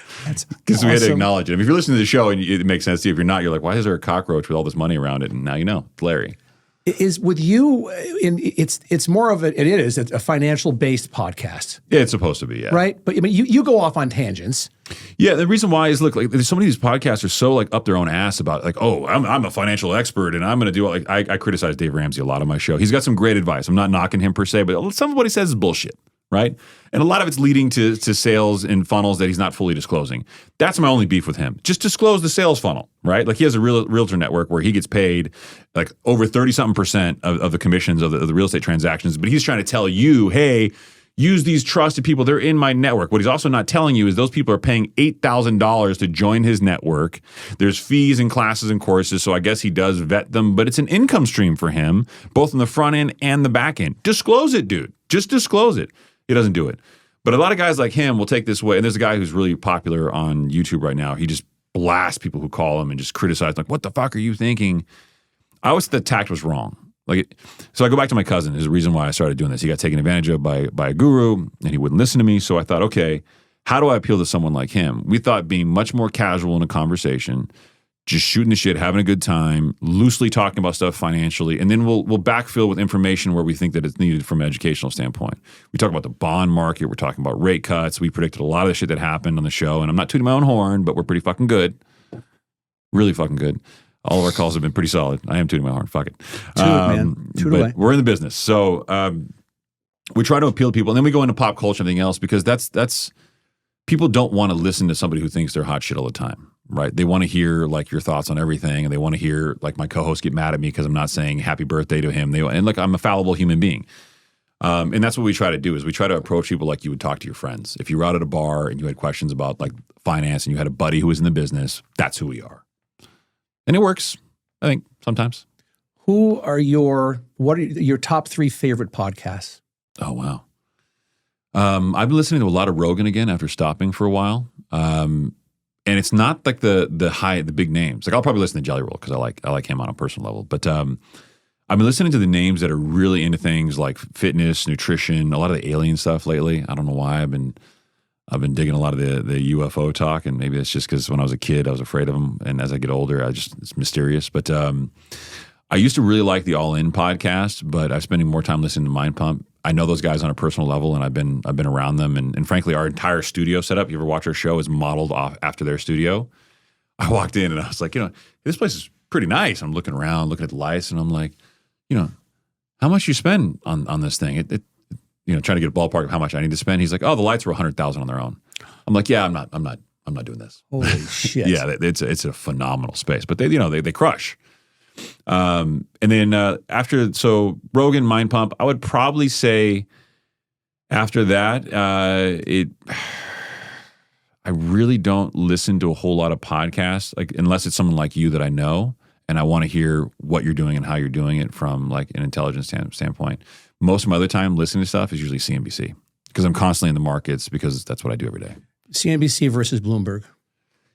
because we had to acknowledge it. If you're listening to the show and it makes sense to you, if you're not, you're like, why is there a cockroach with all this money around it? And now you know, it's Larry. Is with you, it's more of it's a financial based podcast. Yeah, it's supposed to be, yeah. Right? But I mean, you go off on tangents. Yeah, the reason why is, look, like there's so many of these podcasts are so like up their own ass about like, oh, I'm a financial expert and I'm going to do like I criticize Dave Ramsey a lot on my show. He's got some great advice. I'm not knocking him per se, but some of what he says is bullshit. Right? And a lot of it's leading to sales and funnels that he's not fully disclosing. That's my only beef with him. Just disclose the sales funnel, right? Like he has a realtor network where he gets paid like over 30-something% of the commissions of the real estate transactions. But he's trying to tell you, hey, use these trusted people. They're in my network. What he's also not telling you is those people are paying $8,000 to join his network. There's fees and classes and courses. So I guess he does vet them, but it's an income stream for him, both on the front end and the back end. Disclose it, dude. Just disclose it. He doesn't do it. But a lot of guys like him will take this way. And there's a guy who's really popular on YouTube right now. He just blasts people who call him and just criticize, like, what the fuck are you thinking? I always thought the tact was wrong. So I go back to my cousin. There's a reason why I started doing this. He got taken advantage of by a guru, and he wouldn't listen to me. So I thought, okay, how do I appeal to someone like him? We thought being much more casual in a conversation, just shooting the shit, having a good time, loosely talking about stuff financially, and then we'll backfill with information where we think that it's needed from an educational standpoint. We talk about the bond market. We're talking about rate cuts. We predicted a lot of the shit that happened on the show, and I'm not tooting my own horn, but we're pretty fucking good. Really fucking good. All of our calls have been pretty solid. I am tooting my horn. Fuck it. Toot it, man. Toot away. We're in the business. So we try to appeal to people, and then we go into pop culture and everything else because that's people don't want to listen to somebody who thinks they're hot shit all the time. Right. They want to hear like your thoughts on everything, and they want to hear like my co-host get mad at me because I'm not saying happy birthday to him. And look, I'm a fallible human being. And that's what we try to do is we try to approach people like you would talk to your friends. If you were out at a bar and you had questions about like finance and you had a buddy who was in the business, that's who we are. And it works, I think, sometimes. What are your top 3 favorite podcasts? Oh, wow. I've been listening to a lot of Rogan again after stopping for a while. And it's not like the big names. Like I'll probably listen to Jelly Roll because I like him on a personal level. But I've been listening to the names that are really into things like fitness, nutrition, a lot of the alien stuff lately. I don't know why I've been digging a lot of the UFO talk, and maybe it's just because when I was a kid I was afraid of them, and as I get older it's mysterious. But I used to really like the All In podcast, but I'm spending more time listening to Mind Pump. I know those guys on a personal level, and I've been around them, and frankly, our entire studio setup. You ever watch our show? Is modeled off after their studio. I walked in and I was like, this place is pretty nice. I'm looking around, looking at the lights, and I'm like, how much you spend on this thing? It trying to get a ballpark of how much I need to spend. He's like, oh, the lights were $100,000 on their own. I'm like, yeah, I'm not doing this. Holy shit! Yeah, it's a phenomenal space, but they crush. And then after Rogan, Mind Pump, I would probably say after that, I really don't listen to a whole lot of podcasts, like unless it's someone like you that I know, and I want to hear what you're doing and how you're doing it from like an intelligence standpoint. Most of my other time listening to stuff is usually CNBC because I'm constantly in the markets because that's what I do every day. CNBC versus Bloomberg.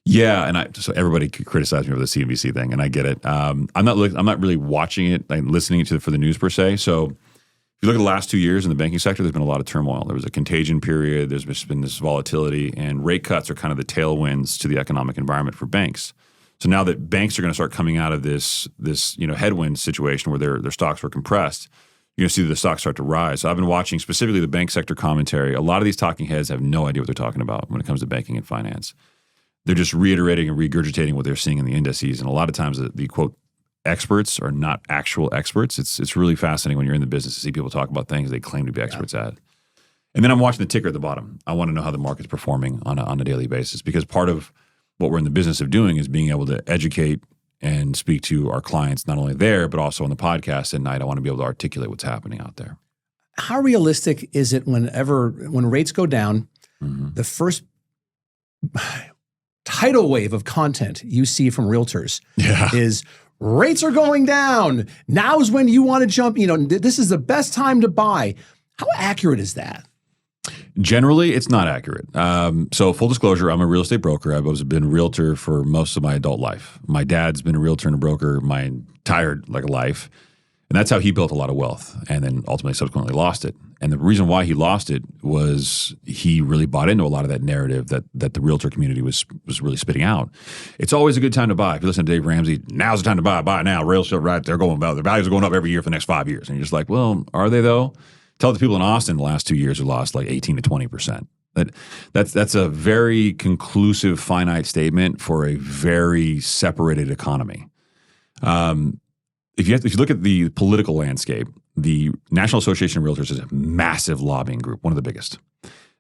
Yeah, and so everybody could criticize me over the CNBC thing, and I get it. I'm not really watching it, like listening to it for the news per se. So if you look at the last 2 years in the banking sector, there's been a lot of turmoil. There was a contagion period. There's been this volatility, and rate cuts are kind of the tailwinds to the economic environment for banks. So now that banks are going to start coming out of this headwind situation where their stocks were compressed, you're going to see the stocks start to rise. So I've been watching specifically the bank sector commentary. A lot of these talking heads have no idea what they're talking about when it comes to banking and finance. They're just reiterating and regurgitating what they're seeing in the indices. And a lot of times the quote experts are not actual experts. It's really fascinating when you're in the business to see people talk about things they claim to be experts at. And then I'm watching the ticker at the bottom. I want to know how the market's performing on a daily basis, because part of what we're in the business of doing is being able to educate and speak to our clients, not only there, but also on the podcast at night. I want to be able to articulate what's happening out there. How realistic is it when rates go down, the first tidal wave of content you see from realtors is rates are going down. Now's when you want to jump. This is the best time to buy. How accurate is that? Generally, it's not accurate. So full disclosure, I'm a real estate broker. I've been a realtor for most of my adult life. My dad's been a realtor and a broker my entire life. And that's how he built a lot of wealth and then ultimately subsequently lost it. And the reason why he lost it was he really bought into a lot of that narrative that the realtor community was really spitting out. It's always a good time to buy. If you listen to Dave Ramsey, now's the time to buy now. Real estate, right? Their values are going up every year for the next 5 years. And you're just like, well, are they though? Tell the people in Austin the last 2 years who lost like 18 to 20%. That's a very conclusive, finite statement for a very separated economy. If you look at the political landscape, the National Association of Realtors is a massive lobbying group, one of the biggest.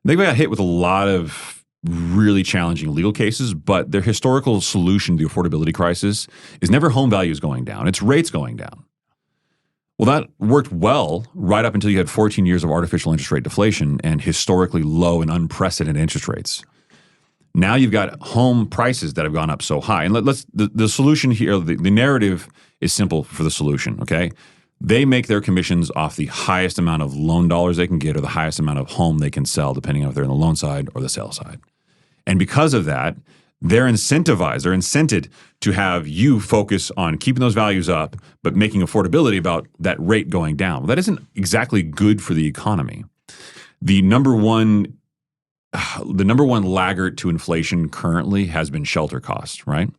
They got hit with a lot of really challenging legal cases, but their historical solution to the affordability crisis is never home values going down, it's rates going down. Well, that worked well right up until you had 14 years of artificial interest rate deflation and historically low and unprecedented interest rates. Now you've got home prices that have gone up so high. And the solution here, the narrative is simple for the solution, okay? They make their commissions off the highest amount of loan dollars they can get or the highest amount of home they can sell, depending on if they're on the loan side or the sale side. And because of that, they're incented to have you focus on keeping those values up, but making affordability about that rate going down. Well, that isn't exactly good for the economy. The number one laggard to inflation currently has been shelter costs, right?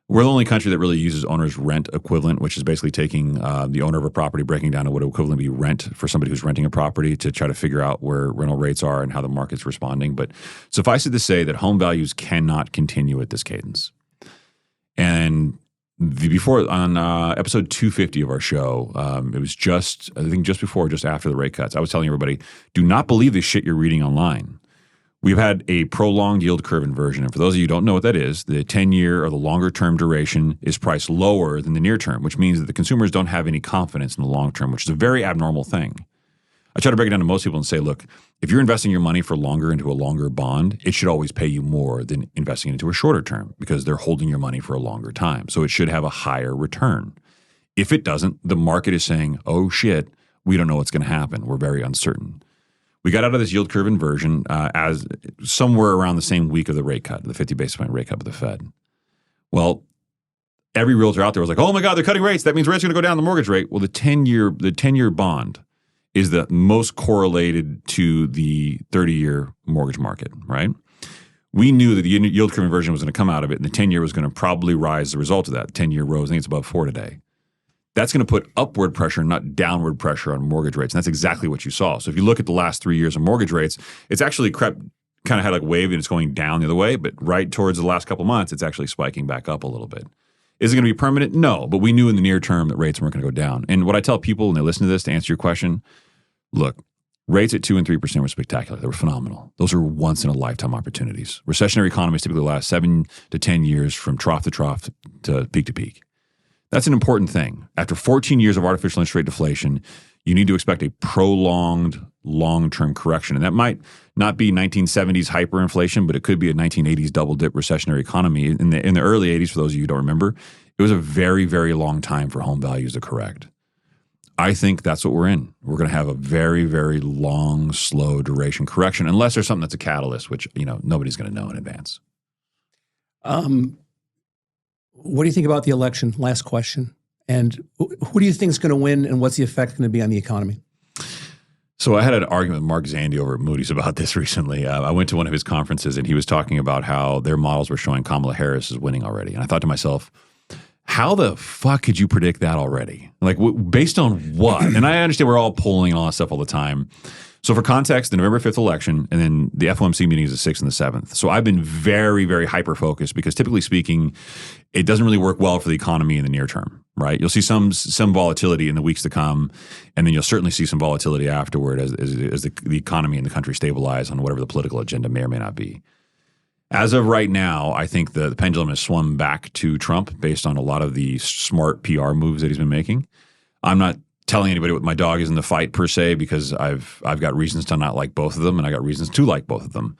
We're the only country that really uses owner's rent equivalent, which is basically taking the owner of a property, breaking down to what equivalent would be rent for somebody who's renting a property to try to figure out where rental rates are and how the market's responding. But suffice it to say that home values cannot continue at this cadence. And before on episode 250 of our show, it was just before, just after the rate cuts, I was telling everybody, do not believe the shit you're reading online. We've had a prolonged yield curve inversion. And for those of you who don't know what that is, the 10-year or the longer term duration is priced lower than the near term, which means that the consumers don't have any confidence in the long term, which is a very abnormal thing. I try to break it down to most people and say, look, if you're investing your money for longer into a longer bond, it should always pay you more than investing into a shorter term because they're holding your money for a longer time. So it should have a higher return. If it doesn't, the market is saying, oh shit, we don't know what's going to happen. We're very uncertain. We got out of this yield curve inversion as somewhere around the same week of the rate cut, the 50 basis point rate cut of the Fed. Well, every realtor out there was like, oh my God, they're cutting rates. That means rates are going to go down the mortgage rate. Well, the 10-year bond is the most correlated to the 30-year mortgage market, right? We knew that the yield curve inversion was going to come out of it, and the 10-year was going to probably rise as a result of that. The 10-year rose, I think it's above 4 today. That's going to put upward pressure, not downward pressure on mortgage rates. And that's exactly what you saw. So if you look at the last 3 years of mortgage rates, it's actually kind of had like a wave and it's going down the other way. But right towards the last couple of months, it's actually spiking back up a little bit. Is it going to be permanent? No. But we knew in the near term that rates weren't going to go down. And what I tell people when they listen to this, to answer your question, look, rates at 2 and 3% were spectacular. They were phenomenal. Those are once in a lifetime opportunities. Recessionary economies typically last 7 to 10 years from trough to trough to peak. That's an important thing. After 14 years of artificial interest rate deflation, you need to expect a prolonged long-term correction. And that might not be 1970s hyperinflation, but it could be a 1980s double-dip recessionary economy. In the early 80s, for those of you who don't remember, it was a very, very long time for home values to correct. I think that's what we're in. We're going to have a very, very long, slow duration correction, unless there's something that's a catalyst, which nobody's going to know in advance. What do you think about the election? Last question. And who do you think is going to win, and what's the effect going to be on the economy? So I had an argument with Mark Zandi over at Moody's about this recently. I went to one of his conferences, and he was talking about how their models were showing Kamala Harris is winning already. And I thought to myself, how the fuck could you predict that already? Like, based on what? And I understand we're all polling and all that stuff all the time. So for context, the November 5th election, and then the FOMC meeting is the 6th and the 7th. So I've been very, very hyper-focused because typically speaking, it doesn't really work well for the economy in the near term, right? You'll see some volatility in the weeks to come, and then you'll certainly see some volatility afterward as the economy and the country stabilize on whatever the political agenda may or may not be. As of right now, I think the pendulum has swung back to Trump based on a lot of the smart PR moves that he's been making. I'm not telling anybody what my dog is in the fight per se, because I've got reasons to not like both of them, and I got reasons to like both of them.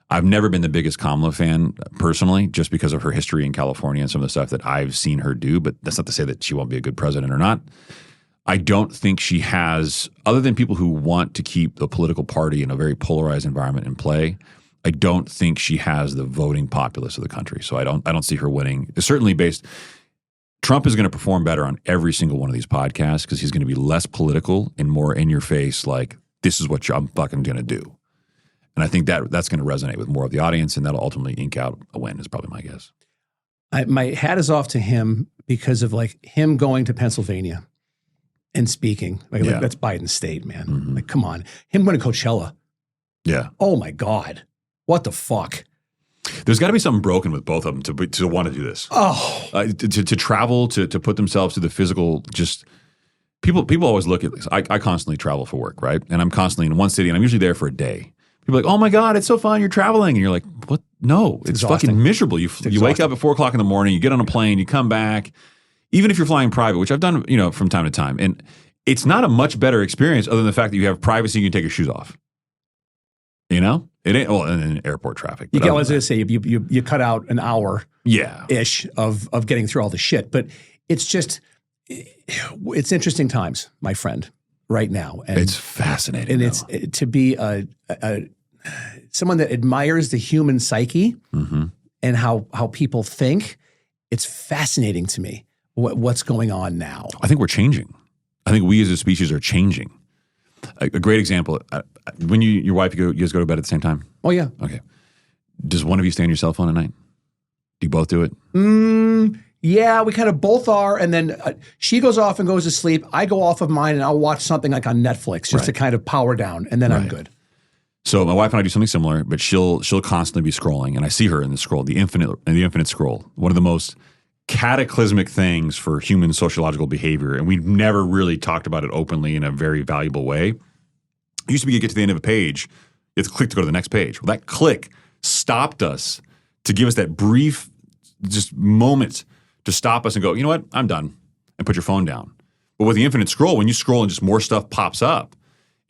I've never been the biggest Kamala fan personally, just because of her history in California and some of the stuff that I've seen her do, but that's not to say that she won't be a good president or not. I don't think she has, other than people who want to keep the political party in a very polarized environment in play, I don't think she has the voting populace of the country. So I don't see her winning. It's certainly based. Trump is going to perform better on every single one of these podcasts because he's going to be less political and more in your face, like, this is what I'm fucking going to do. And I think that's going to resonate with more of the audience, and that'll ultimately ink out a win is probably my guess. My hat is off to him because of like him going to Pennsylvania and speaking. Like that's Biden's state, man. Mm-hmm. Like, come on. Him going to Coachella. Yeah. Oh my God. What the fuck? There's got to be something broken with both of them to want to do this. Oh, to travel, to put themselves through the physical. Just people always look at this. I constantly travel for work, right? And I'm constantly in one city, and I'm usually there for a day. People are like, oh my God, it's so fun. You're traveling, and you're like, what? No, it's fucking miserable. You wake up at 4 o'clock in the morning, you get on a plane, you come back. Even if you're flying private, which I've done, from time to time, and it's not a much better experience other than the fact that you have privacy. You can take your shoes off. It ain't, well, in airport traffic. I was going to say, you cut out an hour ish of getting through all the shit. But it's interesting times, my friend, right now. And it's fascinating. And it's to be someone that admires the human psyche and how people think. It's fascinating to me what's going on now. I think we're changing. I think we as a species are changing. A great example, when your wife, you guys go to bed at the same time? Oh, yeah. Okay. Does one of you stay on your cell phone at night? Do you both do it? Yeah, we kind of both are. And then she goes off and goes to sleep. I go off of mine and I'll watch something like on Netflix just to kind of power down. And then I'm good. So my wife and I do something similar, but she'll constantly be scrolling. And I see her in the scroll, the infinite scroll. One of the most cataclysmic things for human sociological behavior. And we've never really talked about it openly in a very valuable way. It used to be you get to the end of a page, you have to click to go to the next page. Well, that click stopped us to give us that brief just moment to stop us and go, you know what, I'm done, and put your phone down. But with the infinite scroll, when you scroll and just more stuff pops up,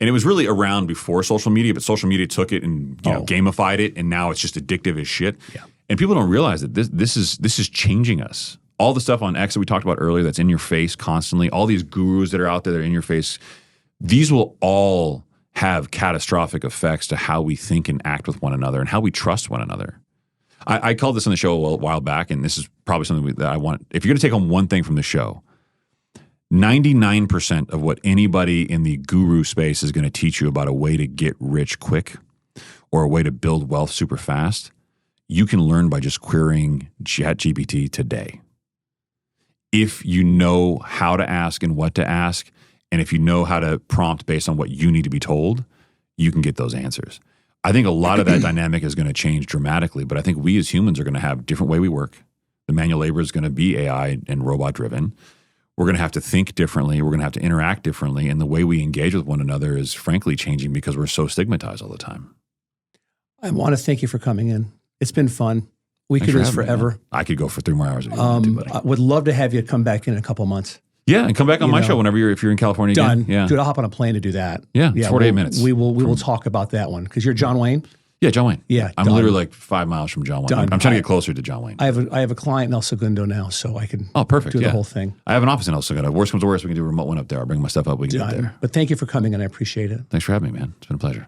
and it was really around before social media, but social media took it and gamified it, and now it's just addictive as shit. Yeah. And people don't realize that this is changing us. All the stuff on X that we talked about earlier that's in your face constantly, all these gurus that are out there that are in your face, these will all have catastrophic effects to how we think and act with one another and how we trust one another. I called this on the show a while back, and this is probably something that I want. If you're going to take home one thing from the show, 99% of what anybody in the guru space is going to teach you about a way to get rich quick or a way to build wealth super fast, you can learn by just querying ChatGPT today. If you know how to ask and what to ask, and if you know how to prompt based on what you need to be told, you can get those answers. I think a lot of that dynamic is going to change dramatically, but I think we as humans are going to have a different way we work. The manual labor is going to be AI and robot driven. We're going to have to think differently. We're going to have to interact differently. And the way we engage with one another is frankly changing because we're so stigmatized all the time. I want to thank you for coming in. It's been fun. We could do this forever. I could go for 3 more hours if you want to, buddy. I would love to have you come back in a couple of months. Yeah, and come back on my show whenever if you're in California Done. again. Yeah. Dude, I'll hop on a plane to do that. Yeah, it's 48 minutes. We will talk about that one because you're John Wayne. Yeah, John Wayne. Yeah, I'm literally like 5 miles from John Wayne. Done. I'm trying to get closer to John Wayne. I have a client in El Segundo now, so I can perfect. do the whole thing. I have an office in El Segundo. Worst comes to worst, we can do a remote one up there. I'll bring my stuff up. We can do it there. But thank you for coming, and I appreciate it. Thanks for having me, man. It's been a pleasure.